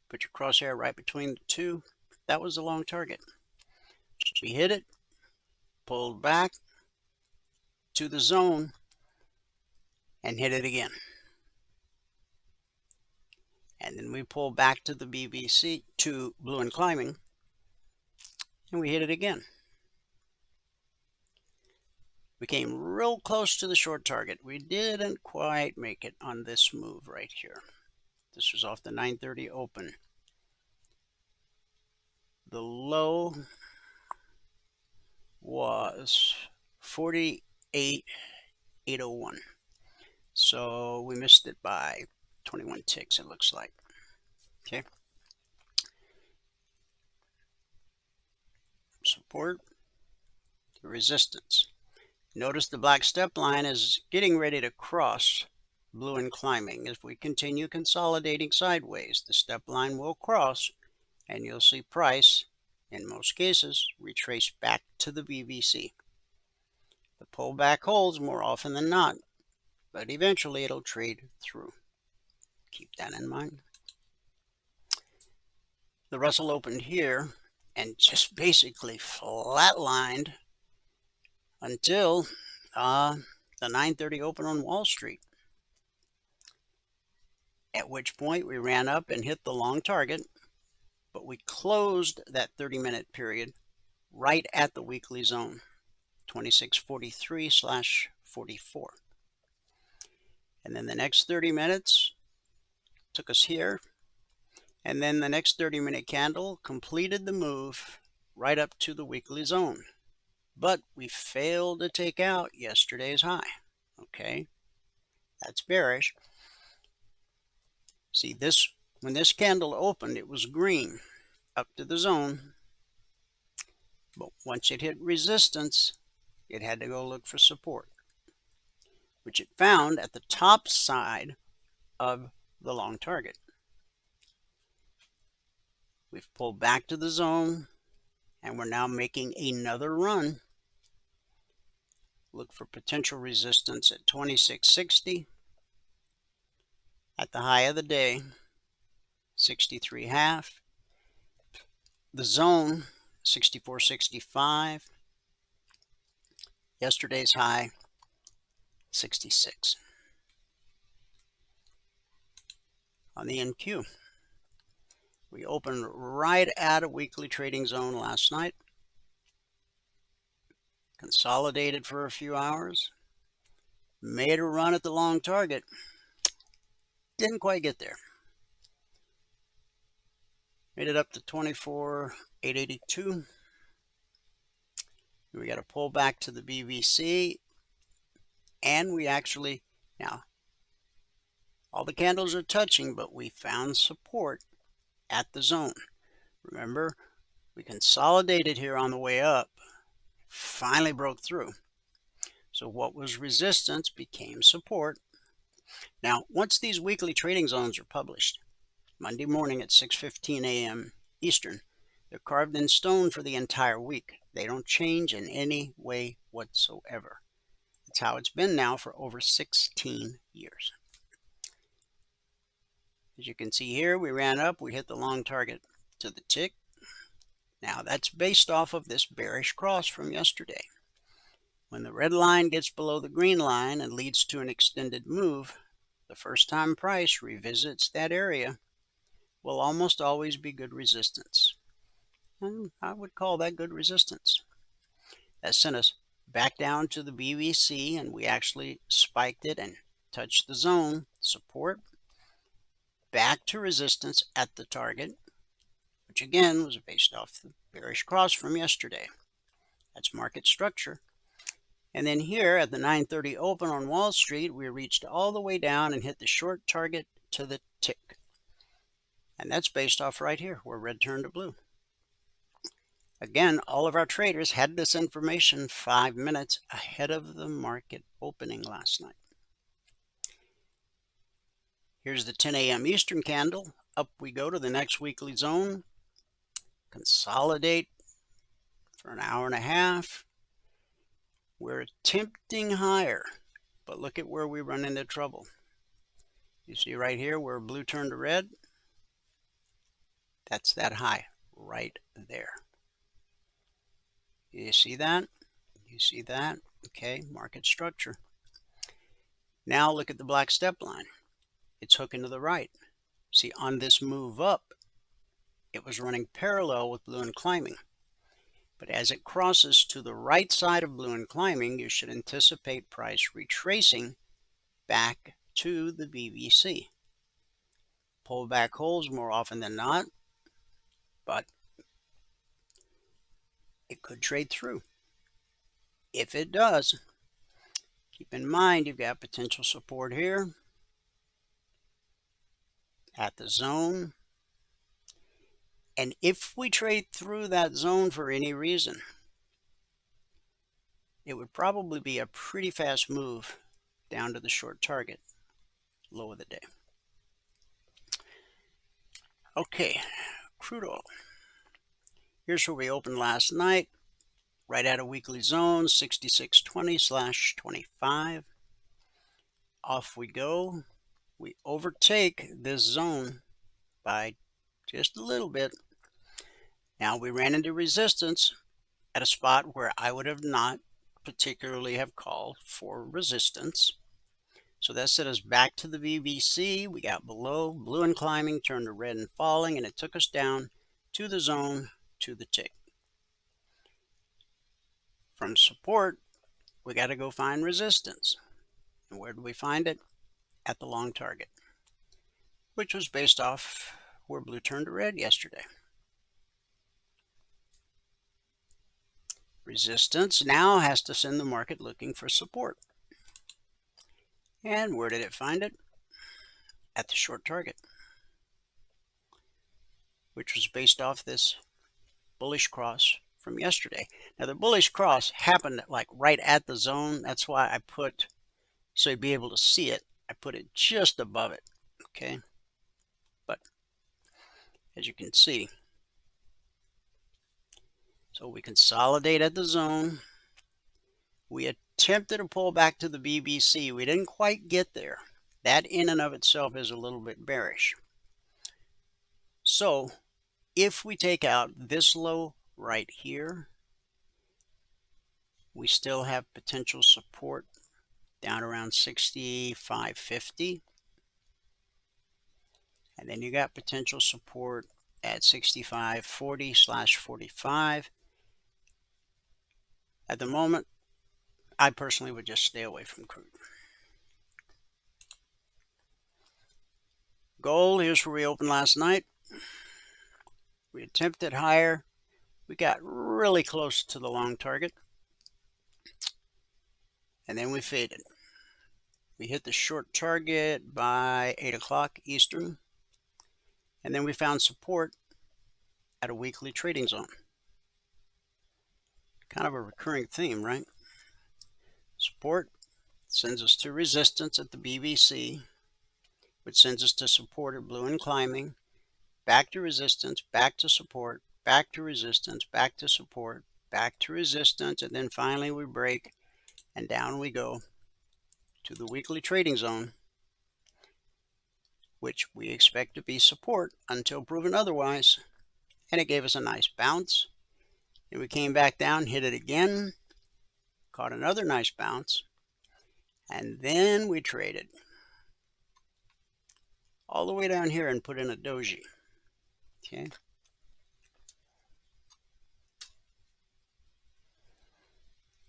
Put your crosshair right between the two. That was the long target. We hit it, pulled back to the zone, and hit it again. And then we pull back to the BBC, to blue and climbing, and we hit it again. We came real close to the short target. We didn't quite make it on this move right here. This was off the 9:30 open. The low was 48,801. So we missed it by 21 ticks, it looks like. Okay. Support to resistance. Notice the black step line is getting ready to cross blue and climbing. If we continue consolidating sideways, the step line will cross and you'll see price, in most cases, retrace back to the BBC. The pullback holds more often than not, but eventually it'll trade through. Keep that in mind. The Russell opened here and just basically flatlined until the 9:30 open on Wall Street, at which point we ran up and hit the long target, but we closed that 30-minute period right at the weekly zone, 2643/44. And then the next 30 minutes took us here, and then the next 30-minute candle completed the move right up to the weekly zone. But we failed to take out yesterday's high. Okay, that's bearish. See, this, when this candle opened, it was green up to the zone. But once it hit resistance, it had to go look for support, which it found at the top side of the long target. We've pulled back to the zone, and we're now making another run. Look for potential resistance at 2660. At the high of the day, 63.5. The zone, 64.65. Yesterday's high, 66. On the NQ, we opened right at a weekly trading zone last night. Consolidated for a few hours. Made a run at the long target. Didn't quite get there. Made it up to 24,882. We got to pull back to the BBC. And we actually, now, All the candles are touching, but we found support at the zone. Remember, we consolidated here on the way up, finally broke through. So what was resistance became support. Now, once these weekly trading zones are published, Monday morning at 6:15 a.m. Eastern, they're carved in stone for the entire week. They don't change in any way whatsoever. It's how it's been now for over 16 years. As you can see here, we ran up, we hit the long target to the tick. Now that's based off of this bearish cross from yesterday. When the red line gets below the green line and leads to an extended move, the first time price revisits that area will almost always be good resistance. And I would call that good resistance. That sent us back down to the BVC, and we actually spiked it and touched the zone support, back to resistance at the target, which again was based off the bearish cross from yesterday. That's market structure. And then here at the 9:30 open on Wall Street, we reached all the way down and hit the short target to the tick. And that's based off right here where red turned to blue. Again, all of our traders had this information 5 minutes ahead of the market opening last night. Here's the 10 a.m. Eastern candle. Up we go to the next weekly zone. Consolidate for an hour and a half. We're attempting higher, but look at where we run into trouble. You see right here where blue turned to red? That's that high right there. You see that? You see that? Okay, market structure. Now look at the black step line. It's hooking to the right. See, on this move up, it was running parallel with blue and climbing. But as it crosses to the right side of blue and climbing, you should anticipate price retracing back to the BVC. Pullback holds more often than not, but it could trade through. If it does, keep in mind you've got potential support here at the zone. And if we trade through that zone for any reason, it would probably be a pretty fast move down to the short target, low of the day. Okay, crude oil. Here's where we opened last night, right at a weekly zone, 6620/25. Off we go. We overtake this zone by just a little bit. Now we ran into resistance at a spot where I would have not particularly have called for resistance. So that set us back to the VVC. We got below, blue and climbing, turned to red and falling, and it took us down to the zone, to the tick. From support, we got to go find resistance. And where do we find it? At the long target, which was based off where blue turned to red yesterday. Resistance now has to send the market looking for support. And where did it find it? At the short target, which was based off this bullish cross from yesterday. Now the bullish cross happened like right at the zone. That's why I put, so you'd be able to see it, I put it just above it, okay? But as you can see, so we consolidate at the zone. We attempted to pull back to the BBC. We didn't quite get there. That in and of itself is a little bit bearish. So if we take out this low right here, we still have potential support down around 65.50. And then you got potential support at 65.40/45. At the moment, I personally would just stay away from crude. Gold, here's where we opened last night. We attempted higher. We got really close to the long target. And then we faded. We hit the short target by 8 o'clock Eastern, and then we found support at a weekly trading zone. Kind of a recurring theme, right? Support sends us to resistance at the BBC, which sends us to support at blue and climbing, back to resistance, back to support, back to resistance, back to support, back to resistance, and then finally we break and down we go to the weekly trading zone, which we expect to be support until proven otherwise. And it gave us a nice bounce. And we came back down, hit it again, caught another nice bounce, and then we traded all the way down here and put in a doji. Okay.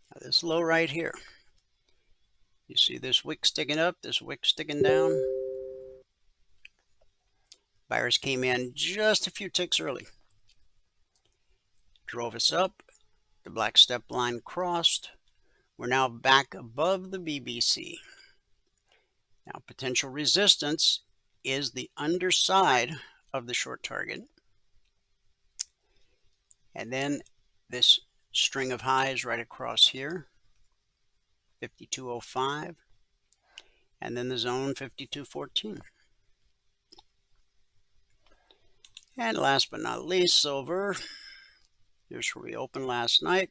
Now this low right here, you see this wick sticking up, this wick sticking down. Buyers came in just a few ticks early, drove us up. The black step line crossed. We're now back above the BBC. Now potential resistance is the underside of the short target. And then this string of highs right across here, 52.05, and then the zone 52.14. And last but not least, silver. Here's where we opened last night.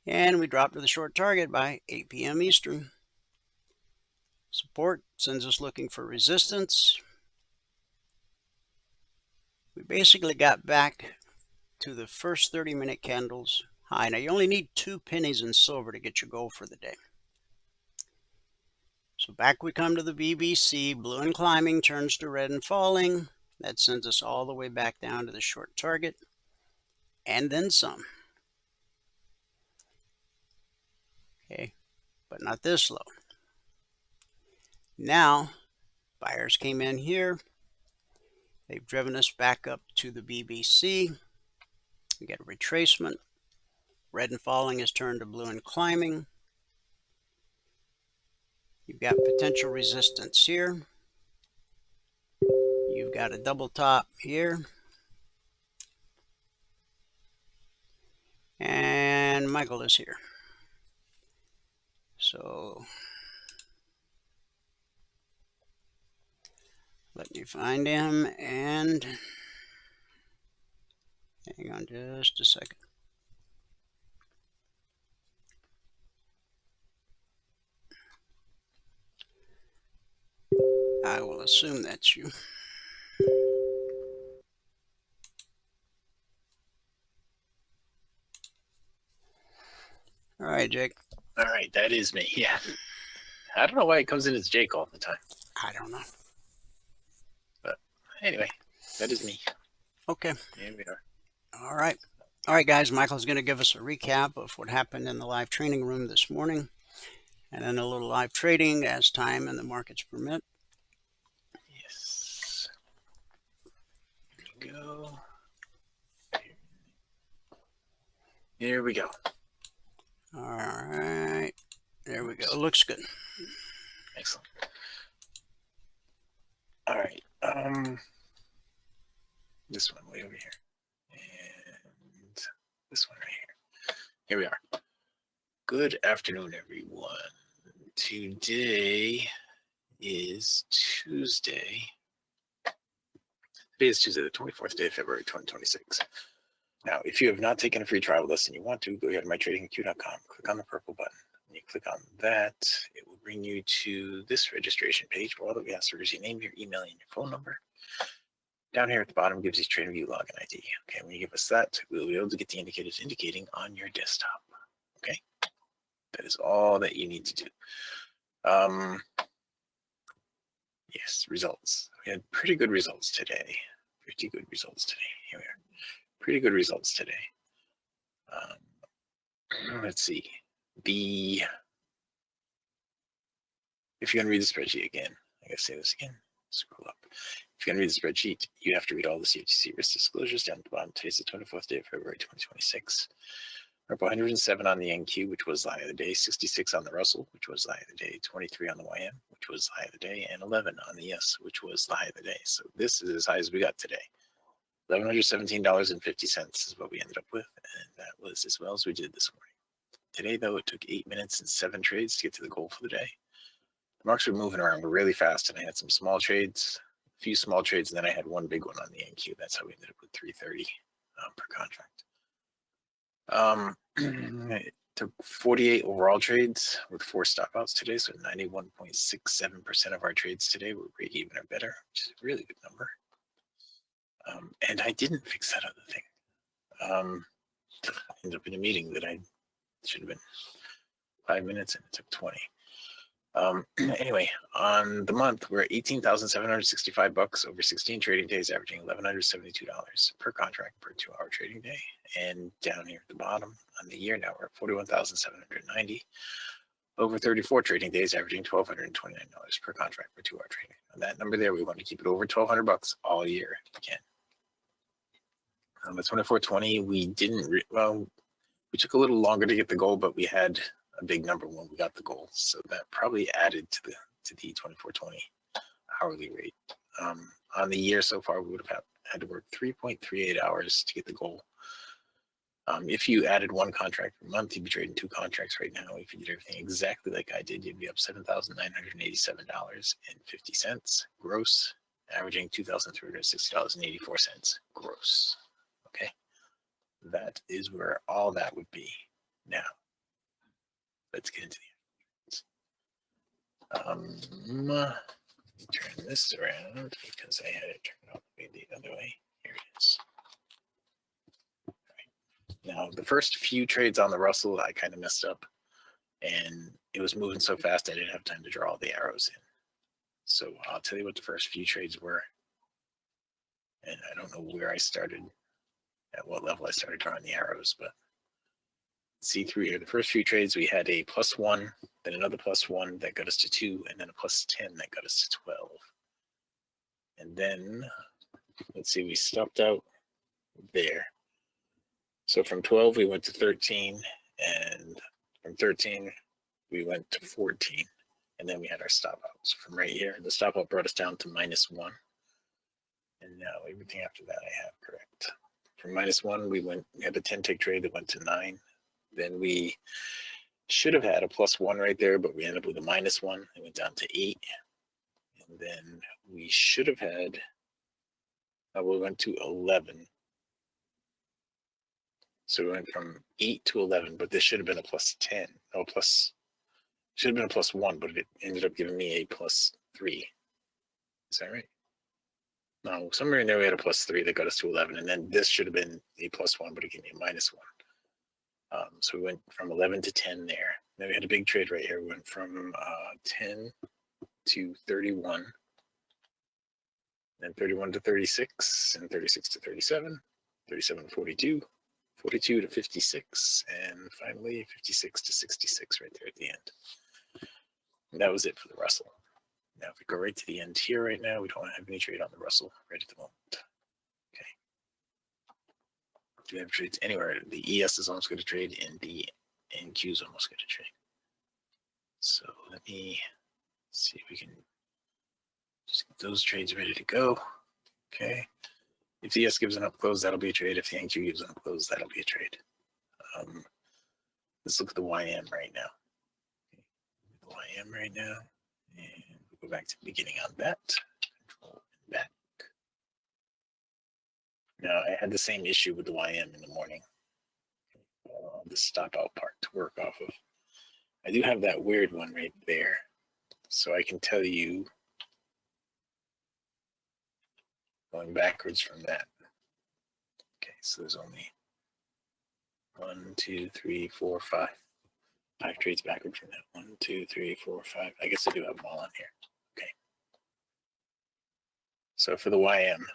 And we dropped to the short target by 8 p.m. Eastern. Support sends us looking for resistance. We basically got back to the first 30-minute candles high. Now you only need 2 pennies in silver to get your goal for the day. So back we come to the BBC. Blue and climbing turns to red and falling. That sends us all the way back down to the short target. And then some. Okay, but not this low. Now, buyers came in here. They've driven us back up to the BBC. We get a retracement. Red and falling is turned to blue and climbing. You've got potential resistance here. You've got a double top here. And Michael is here. So let me find him and hang on just a second. I will assume that's you. All right, Jake. All right, that is me. Yeah. I don't know why it comes in as Jake all the time. I don't know. But anyway, that is me. Okay. Here we are. All right. All right, guys. Michael's going to give us a recap of what happened in the live training room this morning, and then a little live trading as time and the markets permit. Yes. Here we go. Here we go. All right. There we go. Looks good. Excellent. All right. This one way over here. And this one right here. Here we are. Good afternoon, everyone. Today is Tuesday. Today is Tuesday, the 24th day of February, 2026. Now, if you have not taken a free trial with us and you want to, go ahead to mytradingq.com, click on the purple button. When you click on that, it will bring you to this registration page where all that we ask for is your name, your email, and your phone number. Down here at the bottom gives you TradingView login ID. Okay, when you give us that, we'll be able to get the indicators indicating on your desktop. Okay, that is all that you need to do. Yes, results. We had pretty good results today. Pretty good results today. Here we are. Pretty good results today. Let's see. If you're going to read the spreadsheet again, I got to say this again. Scroll up. If you're going to read the spreadsheet, you have to read all the CFTC risk disclosures down at the bottom. Today's the 24th day of February, 2026. We're up 107 on the NQ, which was the high of the day, 66 on the Russell, which was the high of the day, 23 on the YM, which was the high of the day, and 11 on the S, which was the high of the day. So this is as high as we got today. $1,117.50 is what we ended up with, and that was as well as we did this morning. Today, though, it took 8 minutes and 7 trades to get to the goal for the day. The marks were moving around really fast, and I had some small trades, a few small trades, and then I had one big one on the NQ. That's how we ended up with $330 per contract. It took 48 overall trades with 4 stop-outs today, so 91.67% of our trades today were break even or better, which is a really good number. And I didn't fix that other thing. I ended up in a meeting that I should have been 5 minutes and it took 20. Anyway, on the month, we're at $18,765 over 16 trading days, averaging $1,172 per contract per 2-hour trading day. And down here at the bottom on the year now, we're at $41,790 over 34 trading days, averaging $1,229 per contract per 2-hour trading. On that number there, we want to keep it over $1,200 all year if we can. At 2420, we didn't, we took a little longer to get the goal, but we had a big number when we got the goal. So that probably added to the 2420 hourly rate. On the year so far, we would have had to work 3.38 hours to get the goal. If you added 1 contract per month, you'd be trading 2 contracts right now. If you did everything exactly like I did, you'd be up $7,987.50 gross, averaging $2,360.84 gross. Okay, that is where all that would be. Now, let's get into the turn this around because I had it turned all the way the other way. Here it is. Right. Now, the first few trades on the Russell, I kind of messed up, and it was moving so fast I didn't have time to draw all the arrows in. So I'll tell you what the first few trades were, and I don't know where I started, at what level I started drawing the arrows, but see through here, the first few trades, we had a +1, then another +1 that got us to 2, and then a +10 that got us to 12. And then, let's see, we stopped out there. So from 12, we went to 13, and from 13, we went to 14, and then we had our stop outs from right here. The stop out brought us down to -1, and now everything after that I have correct. From -1, we had a 10-tick trade that went to 9. Then we should have had a +1 right there, but we ended up with a -1. It went down to 8. And then we should have had, we went to 11. So we went from 8 to 11, but this should have been a +10. No, should have been a +1, but it ended up giving me a +3. Is that right? No, somewhere in there we had a +3 that got us to 11, and then this should have been a +1, but it gave me a -1. So we went from 11 to 10 there. Then we had a big trade right here. We went from 10 to 31, then 31 to 36, and 36 to 37, 37 to 42, 42 to 56, and finally 56 to 66 right there at the end. And that was it for the Russell. Now, if we go right to the end here right now, we don't have any trade on the Russell right at the moment. Okay. Do we have trades anywhere? The ES is almost going to trade, and the NQ is almost going to trade. So let me see if we can just get those trades ready to go. Okay. If the ES gives an up close, that'll be a trade. If the NQ gives an up close, that'll be a trade. Let's look at the YM right now. Okay. The YM right now, and we'll go back to the beginning on that. Control and back. Now, I had the same issue with the YM in the morning. The stop out part to work off of. I do have that weird one right there. So I can tell you, going backwards from that. Okay, so there's only 1, 2, 3, 4, 5. 5 trades backward from that. 1, 2, 3, 4, 5. I guess I do have them all on here. Okay. So for the YM,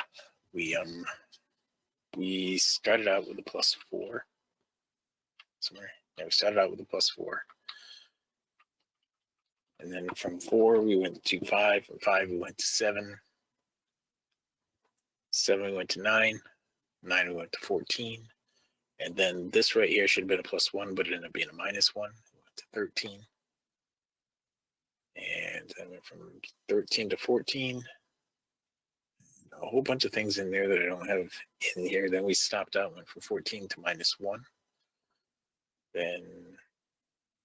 we started out with a +4 somewhere. Yeah, we started out with a +4. And then from 4, we went to 5. From 5, we went to 7. 7, we went to 9. 9, we went to 14. And then this right here should have been a +1, but it ended up being a -1. It went to 13. And then went from 13 to 14. A whole bunch of things in there that I don't have in here. Then we stopped out, went from 14 to -1. Then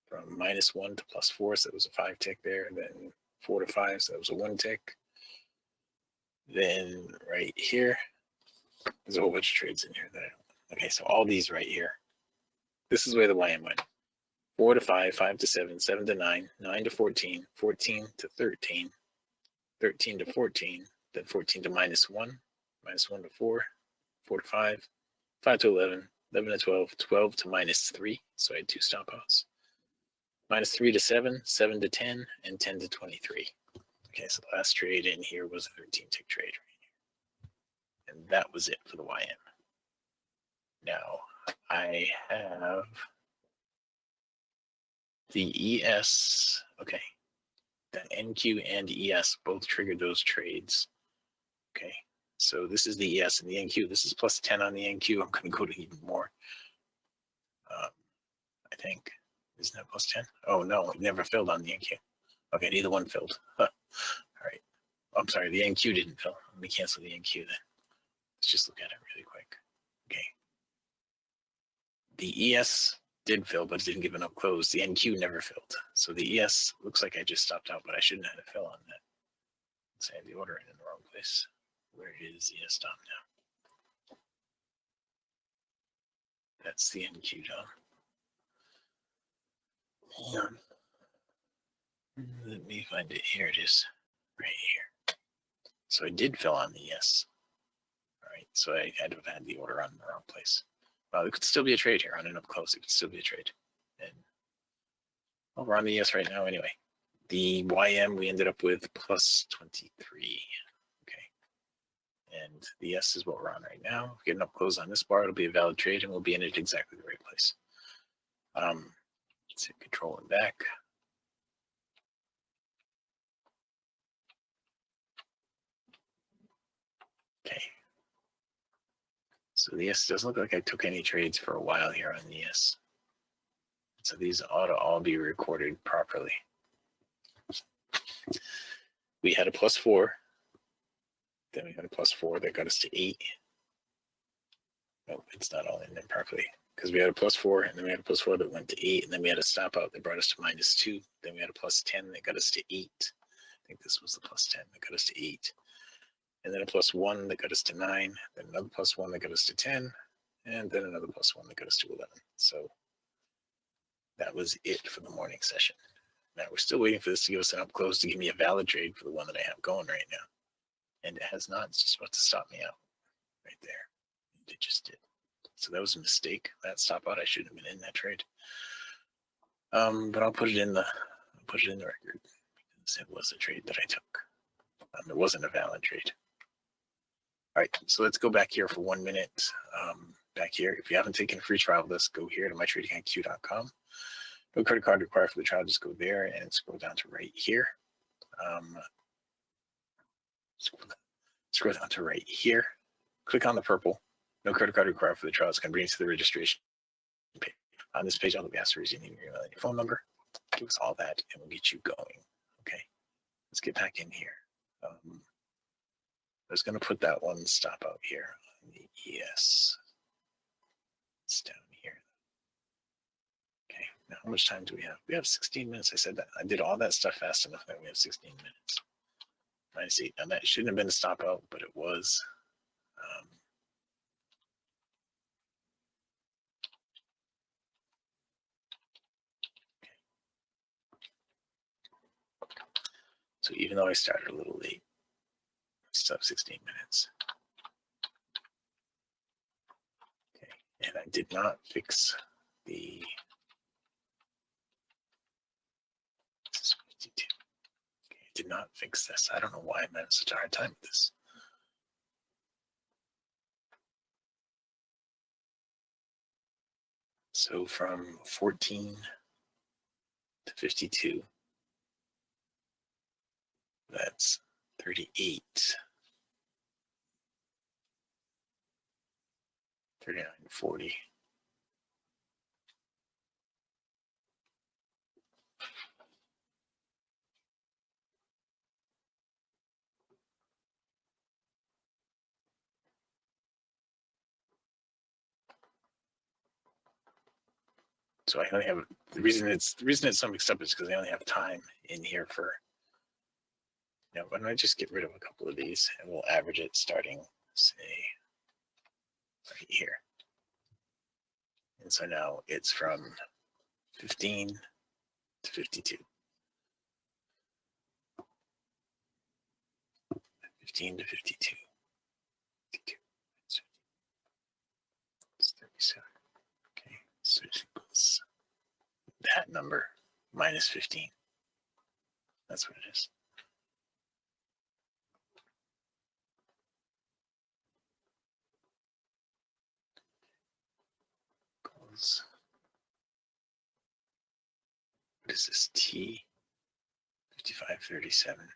from -1 to +4, so that was a 5 tick there. Then 4 to 5, so that was a 1 tick. Then right here, there's a whole bunch of trades in here that I don't. Okay, so all these right here. This is where the YM went. 4 to 5, 5 to 7, 7 to 9, 9 to 14, 14 to 13, 13 to 14, then 14 to -1, -1 to 4, 4 to 5, 5 to 11, 11 to 12, 12 to -3, so I had 2 stop outs. -3 to 7, 7 to 10, and 10 to 23. Okay, so the last trade in here was a 13 tick trade right here. And that was it for the YM. Now, I have the ES, okay. The NQ and ES both triggered those trades. Okay, so this is the ES and the NQ. This is +10 on the NQ. I'm going to go to even more. I think. Isn't that +10? Oh, no, it never filled on the NQ. Okay, neither one filled. Huh. All right. I'm sorry, the NQ didn't fill. Let me cancel the NQ then. Let's just look at it really quick. Okay. The ES did fill, but it didn't give enough close. The NQ never filled. So the ES looks like I just stopped out, but I shouldn't have had a fill on that. Let's say the order in the wrong place. Where is ES stop now? That's the NQ down. Hang on. Let me find it. Here it is. Right here. So I did fill on the ES. All right. So I had to have had the order on the wrong place. Well, it could still be a trade here. On and up close, it could still be a trade. And well, we're on the ES right now anyway. The YM we ended up with +23. Okay. And the S is what we're on right now. Getting up close on this bar, it'll be a valid trade, and we'll be in it exactly the right place. Let's hit control and back. Okay. So the S doesn't look like I took any trades for a while here on the S. So these ought to all be recorded properly. We had a +4. Then we had a +4 that got us to 8. Nope, it's not all in there properly. Because we had a +4, and then we had a +4 that went to 8, and then we had a stop out that brought us to -2. Then we had a +10 that got us to 8. I think this was the +10 that got us to 8. And then a +1 that got us to 9. Then another +1 that got us to 10. And then another +1 that got us to 11. So that was it for the morning session. Now we're still waiting for this to give us an up close to give me a valid trade for the one that I have going right now. And it has not. It's just about to stop me out right there. It just did. So that was a mistake. That stop out, I shouldn't have been in that trade. But I'll put it in the record because it was a trade that I took. It wasn't a valid trade. All right, so let's go back here for 1 minute. Back here, if you haven't taken a free trial of this, go here to mytradingiq.com. No credit card required for the trial. Just go there and scroll down to right here. Scroll down to right here. Click on the purple. No credit card required for the trial. It's going to bring you to the registration page. On this page, all the ask for is your name, your email, and your phone number. Give us all that, and we'll get you going. Okay, let's get back in here. I was going to put that one stop out here on the ES. It's down here. Okay, now how much time do we have? We have 16 minutes. I said that. I did all that stuff fast enough that we have 16 minutes. -8. Now that shouldn't have been a stop out, but it was. So even though I started a little late, I still have 16 minutes. Okay, and I did not fix the. This is 52. Okay, I did not fix this. I don't know why I'm having such a hard time with this. So from 14 to 52. That's 38, 39, 40. So I only have the reason it's so mixed up is because I only have time in here for. Now, why don't I just get rid of a couple of these and we'll average it starting, say, right here. And so now it's from 15 to 52. 15 to 52. 52. It's 37. Okay, so it equals that number minus 15. That's what it is. Equals, what is this? T 5537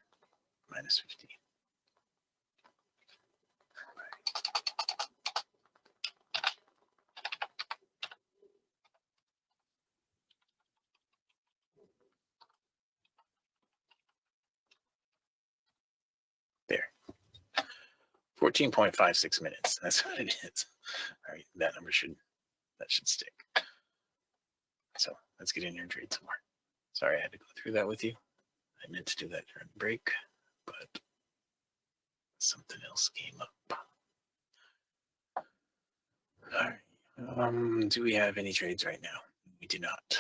minus 15. There. 14.56 minutes. That's what it is. All right, that number should stick. So let's get in here and trade some more. Sorry, I had to go through that with you. I meant to do that during the break, but something else came up. All right. Do we have any trades right now? We do not.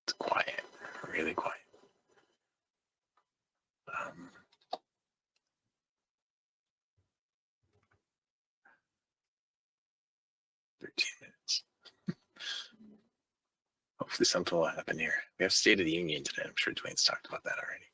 It's quiet, really quiet. 13 minutes. Hopefully something will happen here. We have State of the Union today. I'm sure Dwayne's talked about that already.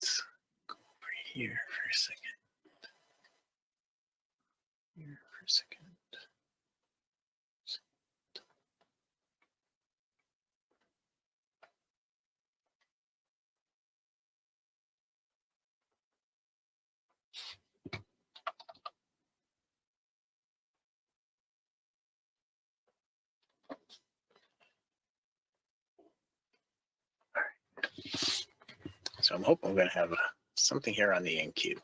Let's go over here for a second. Here for a second. So I'm hoping we're going to have something here on the NQ.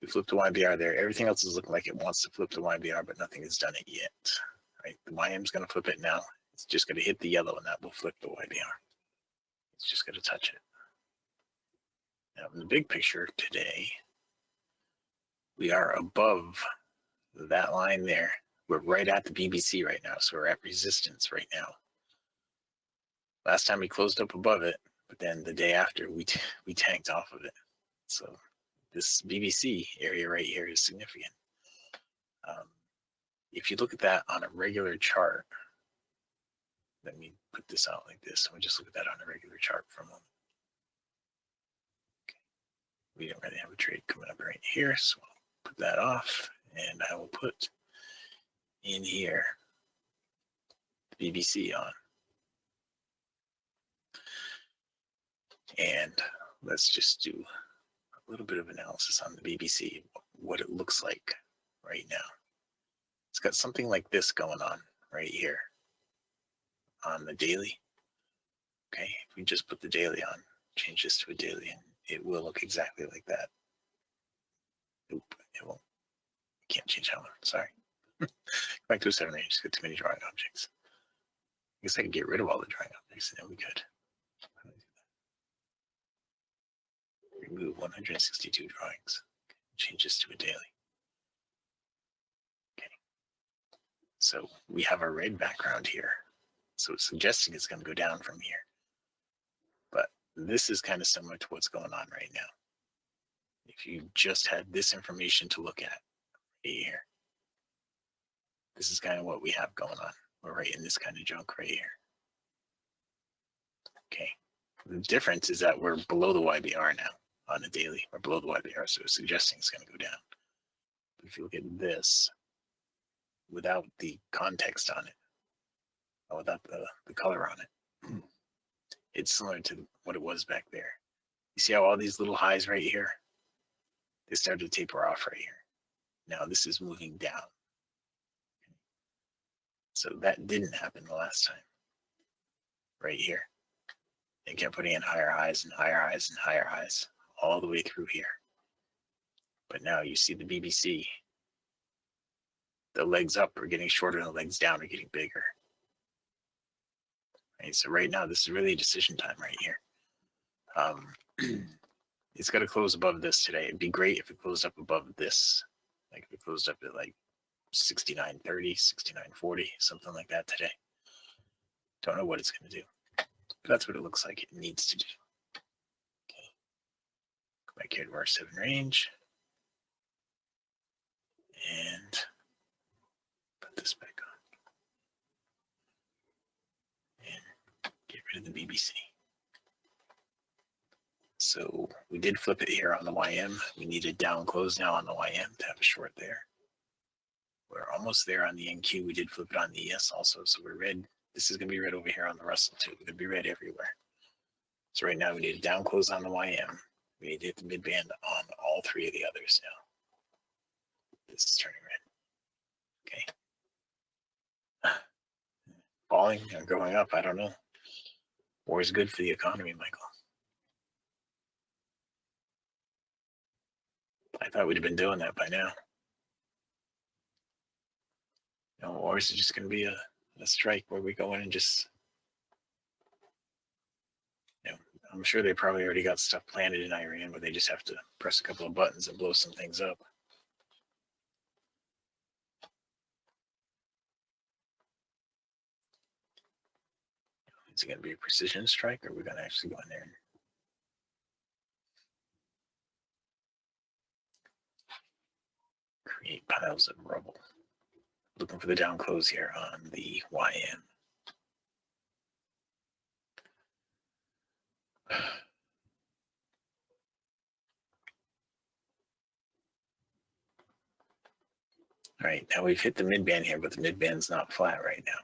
We flipped the YBR there. Everything else is looking like it wants to flip the YBR, but nothing has done it yet. Right? The YM is going to flip it now. It's just going to hit the yellow, and that will flip the YBR. It's just going to touch it. Now, in the big picture today, we are above that line there. We're right at the BBC right now, so we're at resistance right now. Last time we closed up above it, but then the day after we tanked off of it. So this BBC area right here is significant. If you look at that on a regular chart, let me put this out like this. Let me just look at that on a regular chart for a moment. Okay. We don't really have a trade coming up right here, so I'll put that off, and I will put in here the BBC on. And let's just do a little bit of analysis on the BBC, what it looks like right now. It's got something like this going on right here on the daily. Okay, if we just put the daily on, change this to a daily, and it will look exactly like that. Oop, it won't. Can't change that one. Sorry. Back to a 7 range. Got too many drawing objects. guess I could get rid of all the drawing objects, and then we could remove 162 drawings. Change this to a daily. Okay. So we have a red background here. So it's suggesting it's going to go down from here. But this is kind of similar to what's going on right now. If you just had this information to look at right here, this is kind of what we have going on. We're right in this kind of junk right here. Okay. The difference is that we're below the YBR now on the daily. We're below the YBR, so it's suggesting it's going to go down. But if you look at this without the context on it, or without the color on it, it's similar to what it was back there. You see how all these little highs right here, they started to taper off right here. Now this is moving down. So that didn't happen the last time. Right here. They kept putting in higher highs and higher highs and higher highs all the way through here. But now you see the BBC. The legs up are getting shorter and the legs down are getting bigger. Right, so right now, this is really a decision time right here. It's got to close above this today. It'd be great if it closed up above this. Like if it closed up at like 69.30, 69.40, something like that today. Don't know what it's going to do. But that's what it looks like it needs to do. Okay. Go back here to our 7 range. And put this back on. And get rid of the BBC. So we did flip it here on the YM. We need a down close now on the YM to have a short there. We're almost there on the NQ. We did flip it on the ES also. So we're red. This is going to be red over here on the Russell too. We're going to be red everywhere. So right now we need a down close on the YM. We need to hit the mid band on all 3 of the others now. This is turning red. Okay. Falling or going up, I don't know. War is good for the economy, Michael. I thought we'd have been doing that by now. No, or is it just going to be a strike where we go in and just, I'm sure they probably already got stuff planted in Iran, but they just have to press a couple of buttons and blow some things up. Is it going to be a precision strike, or are we going to actually go in there and create piles of rubble? Looking for the down close here on the YM. All right, now we've hit the mid-band here, but the mid-band's not flat right now.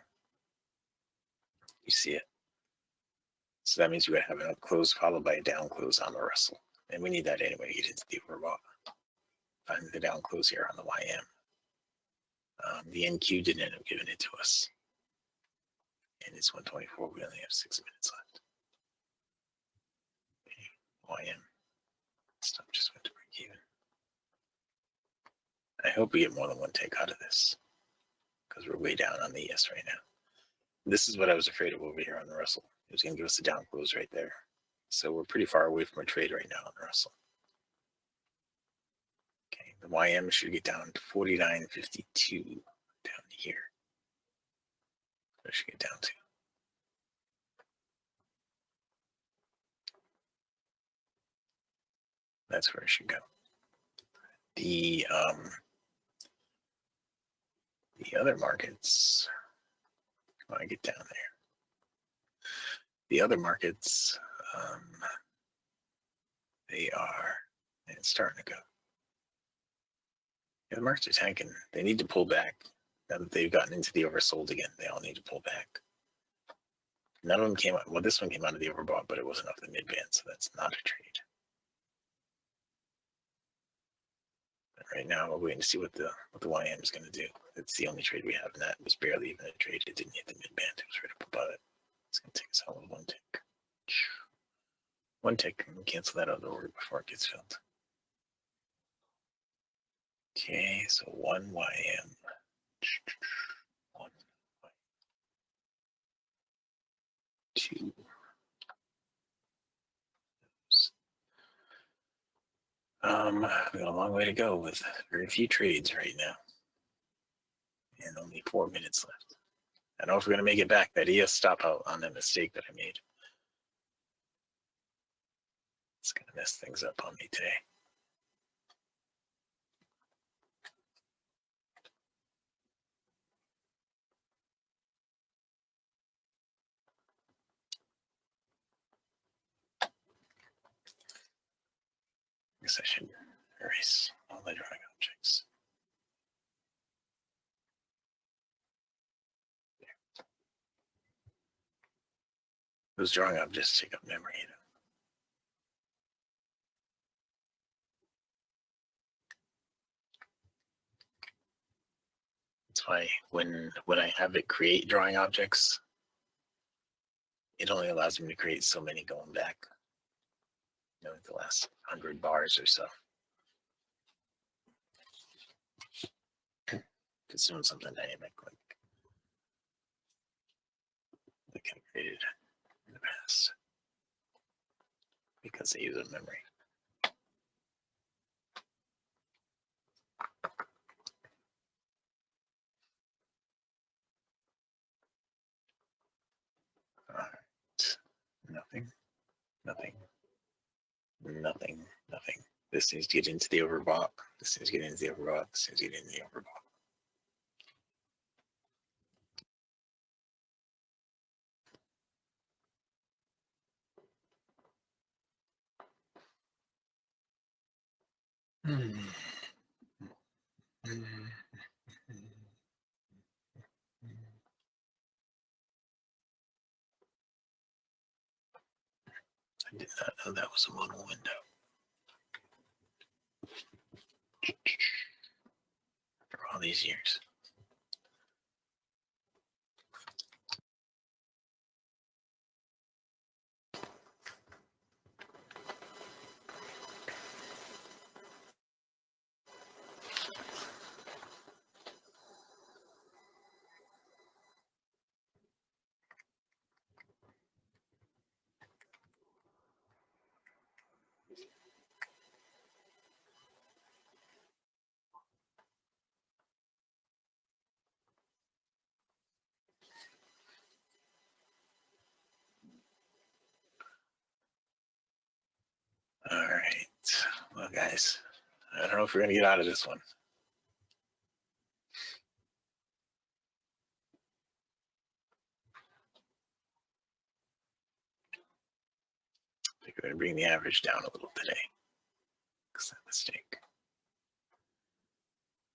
You see it. So that means we're going to have an up close followed by a down close on the Russell. And we need that anyway to get into the overbought. Find the down close here on the YM. The NQ didn't end up giving it to us. And it's 124. We only have 6 minutes left. Okay. YM. Stuff just went to break even. I hope we get more than one take out of this, because we're way down on the ES right now. This is what I was afraid of over here on the Russell. It was going to give us a down close right there. So we're pretty far away from our trade right now on the Russell. Okay, the YM should get down to 49.52 down here. Where should get down to? That's where it should go. The other markets, when I get down there, the other markets, they are, and it's starting to go. Yeah, the markets are tanking. They need to pull back. Now that they've gotten into the oversold again, they all need to pull back. None of them came out. Well, this one came out of the overbought, but it wasn't off the mid-band, so that's not a trade. But right now, we're waiting to see what the YM is going to do. It's the only trade we have, and that was barely even a trade. It didn't hit the mid-band. It was right up above it. It's going to take us all in one tick. One tick, and cancel that out of the order before it gets filled. Okay, so 1 YM. 1 YM. 2. We got a long way to go with very few trades right now. And only 4 minutes left. I don't know if we're going to make it back. That ES stop out on that mistake that I made. It's going to mess things up on me today. I guess I should erase all the drawing objects. Those drawing objects take up memory. That's why when I have it create drawing objects, it only allows me to create so many going back, the last 100 bars or so. Because doing something dynamic like I created in the past, because they use a memory. All right. Nothing. This needs to get into the overbought. This needs to get into the overbought. This needs to get into the overbought. I did not know that was a modal window. For all these years. All right. Well, guys, I don't know if we're going to get out of this one. I think we're going to bring the average down a little today. Because that mistake.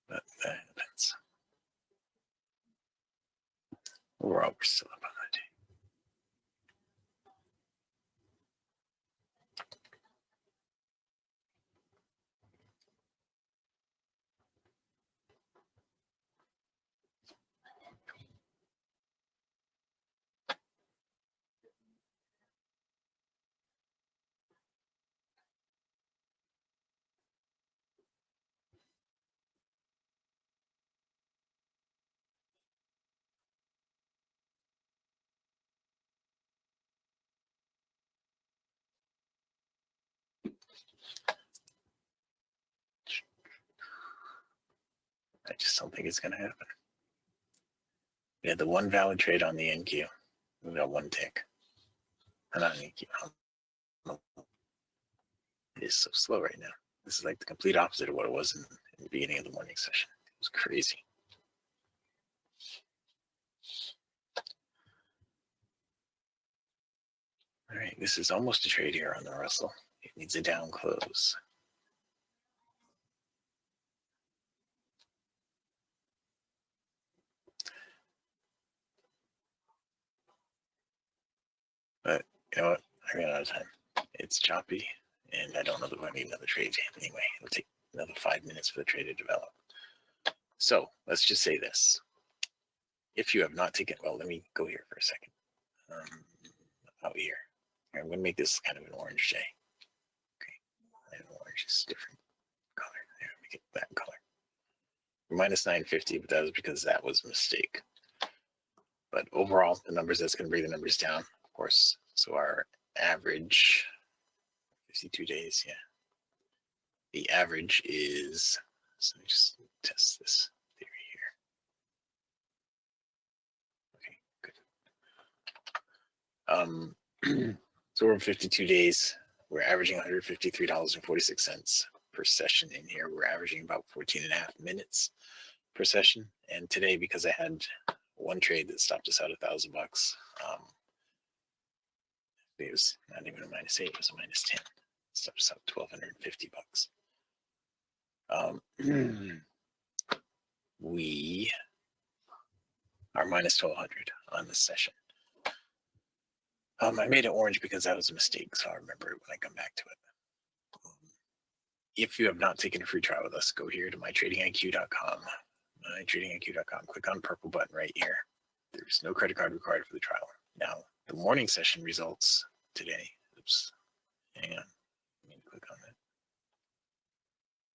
But that happens. Overall, we're still up on that day. I just don't think it's going to happen. We had the one valid trade on the NQ. We got one tick. And not an NQ. It is so slow right now. This is like the complete opposite of what it was in the beginning of the morning session. It was crazy. All right, this is almost a trade here on the Russell. It needs a down close. But you know what? I ran out of time. It's choppy, and I don't know that I need another trade anyway. It'll take another 5 minutes for the trade to develop. So let's just say this. If you have not taken, well, let me go here for a second. Out here. I'm going to make this kind of an orange J. Okay. And orange is different color. There, we get that color. Minus 950, but that was because that was a mistake. But overall, the numbers, that's going to bring the numbers down. Of course. So our average 52 days, yeah. The average is, so let me just test this theory here. Okay, good. So over 52 days, we're averaging $153.46 per session in here. We're averaging about 14 and a half minutes per session. And today, because I had one trade that stopped us out $1,000, it was not even a -8, it was a -10. Stopped us out $1,250. We are -1,200 on this session. I made it orange because that was a mistake, so I'll remember it when I come back to it. If you have not taken a free trial with us, go here to mytradingiq.com. Mytradingiq.com. Click on the purple button right here. There's no credit card required for the trial. Now, the morning session results today. Oops. Hang on. Let me click on that.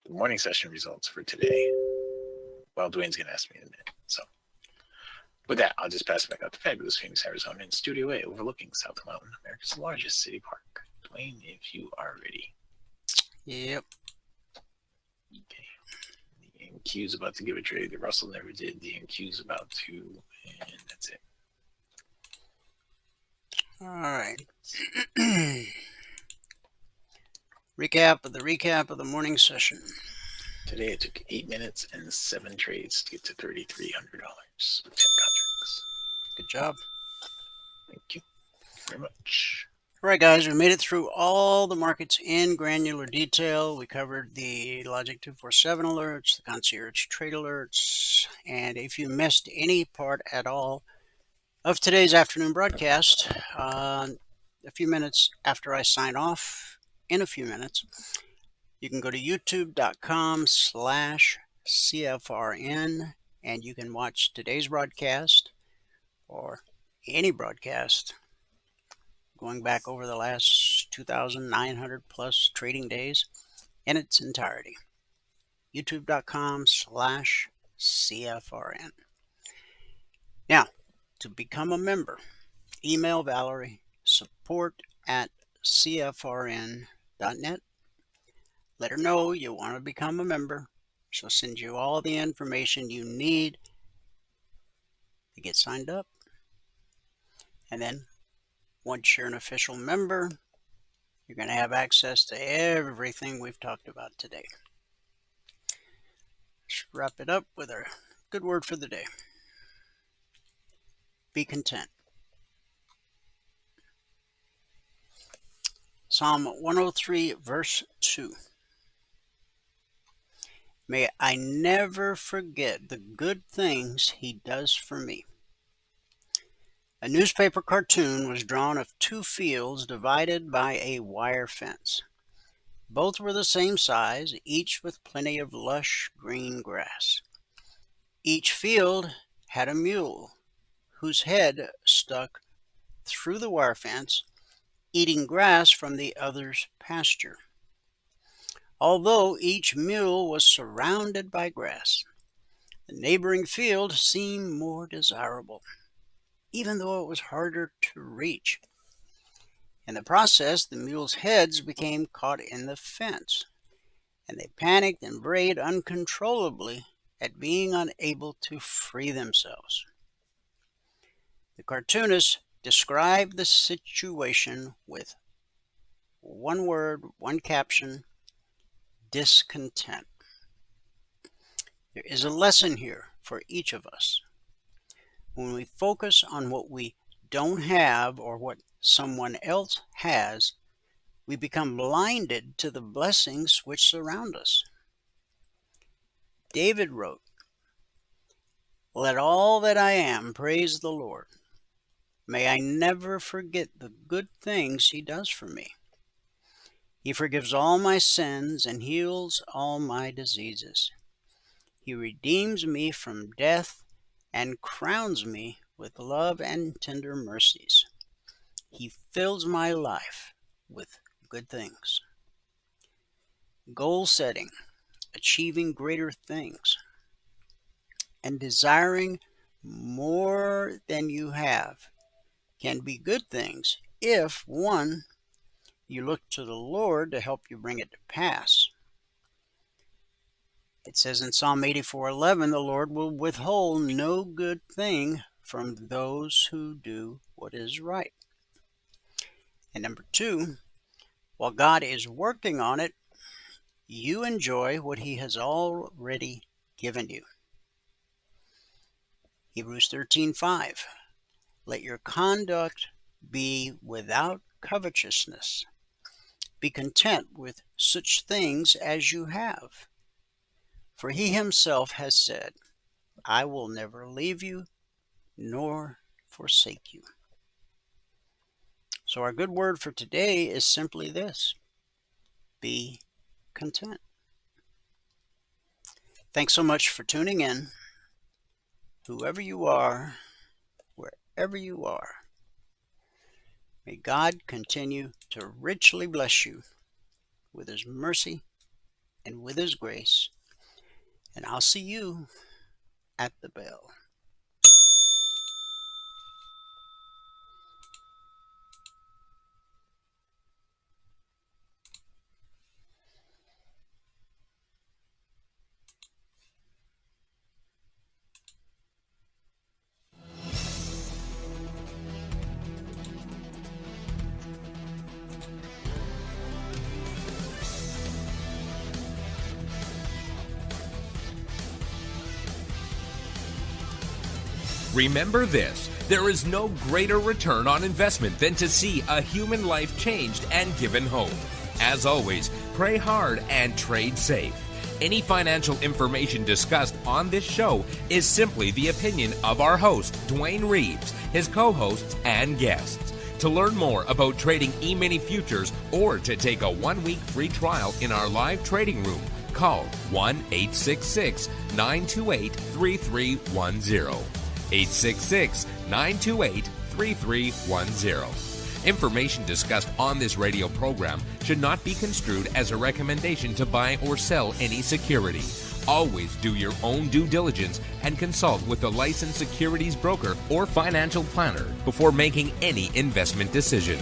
The morning session results for today. Well, Dwayne's going to ask me in a minute. So, with that, I'll just pass it back out to fabulous Phoenix, Arizona, in Studio A, overlooking South Mountain, America's largest city park. Dwayne, if you are ready. Yep. Okay. The MQ's about to give a trade that Russell never did. The MQ's about to, and that's it. All right. Recap of the morning session. Today it took 8 minutes and 7 trades to get to $3,300 with 10 contracts. Good job. Thank you very much. All right, guys, we made it through all the markets in granular detail. We covered the Logic 247 alerts, the concierge trade alerts, and if you missed any part at all of today's afternoon broadcast, a few minutes after I sign off, in a few minutes, you can go to youtube.com/CFRN and you can watch today's broadcast or any broadcast going back over the last 2,900 plus trading days in its entirety. youtube.com/CFRN. Now, to become a member, email Valerie, support@CFRN.net. Let her know you want to become a member. She'll send you all the information you need to get signed up. And then once you're an official member, you're going to have access to everything we've talked about today. Let's wrap it up with a good word for the day. Be content. Psalm 103, verse 2. May I never forget the good things he does for me. A newspaper cartoon was drawn of two fields divided by a wire fence. Both were the same size, each with plenty of lush green grass. Each field had a mule whose head stuck through the wire fence, eating grass from the other's pasture. Although each mule was surrounded by grass, the neighboring field seemed more desirable, even though it was harder to reach. In the process, the mules' heads became caught in the fence, and they panicked and brayed uncontrollably at being unable to free themselves. The cartoonist described the situation with one word, one caption: discontent. There is a lesson here for each of us. When we focus on what we don't have or what someone else has, we become blinded to the blessings which surround us. David wrote, "Let all that I am praise the Lord. May I never forget the good things he does for me. He forgives all my sins and heals all my diseases. He redeems me from death and crowns me with love and tender mercies. He fills my life with good things." Goal setting, achieving greater things, and desiring more than you have can be good things if, one, you look to the Lord to help you bring it to pass. It says in Psalm 84:11, the Lord will withhold no good thing from those who do what is right. And number two, while God is working on it, you enjoy what He has already given you. Hebrews 13:5, let your conduct be without covetousness. Be content with such things as you have. For He Himself has said, I will never leave you nor forsake you. So our good word for today is simply this: be content. Thanks so much for tuning in. Whoever you are, wherever you are, may God continue to richly bless you with His mercy and with His grace. And I'll see you at the bell. Remember this, there is no greater return on investment than to see a human life changed and given hope. As always, pray hard and trade safe. Any financial information discussed on this show is simply the opinion of our host, Dwayne Reeves, his co-hosts, and guests. To learn more about trading E-mini futures or to take a 1-week free trial in our live trading room, call 1-866-928-3310. 866-928-3310. Information discussed on this radio program should not be construed as a recommendation to buy or sell any security. Always do your own due diligence and consult with a licensed securities broker or financial planner before making any investment decision.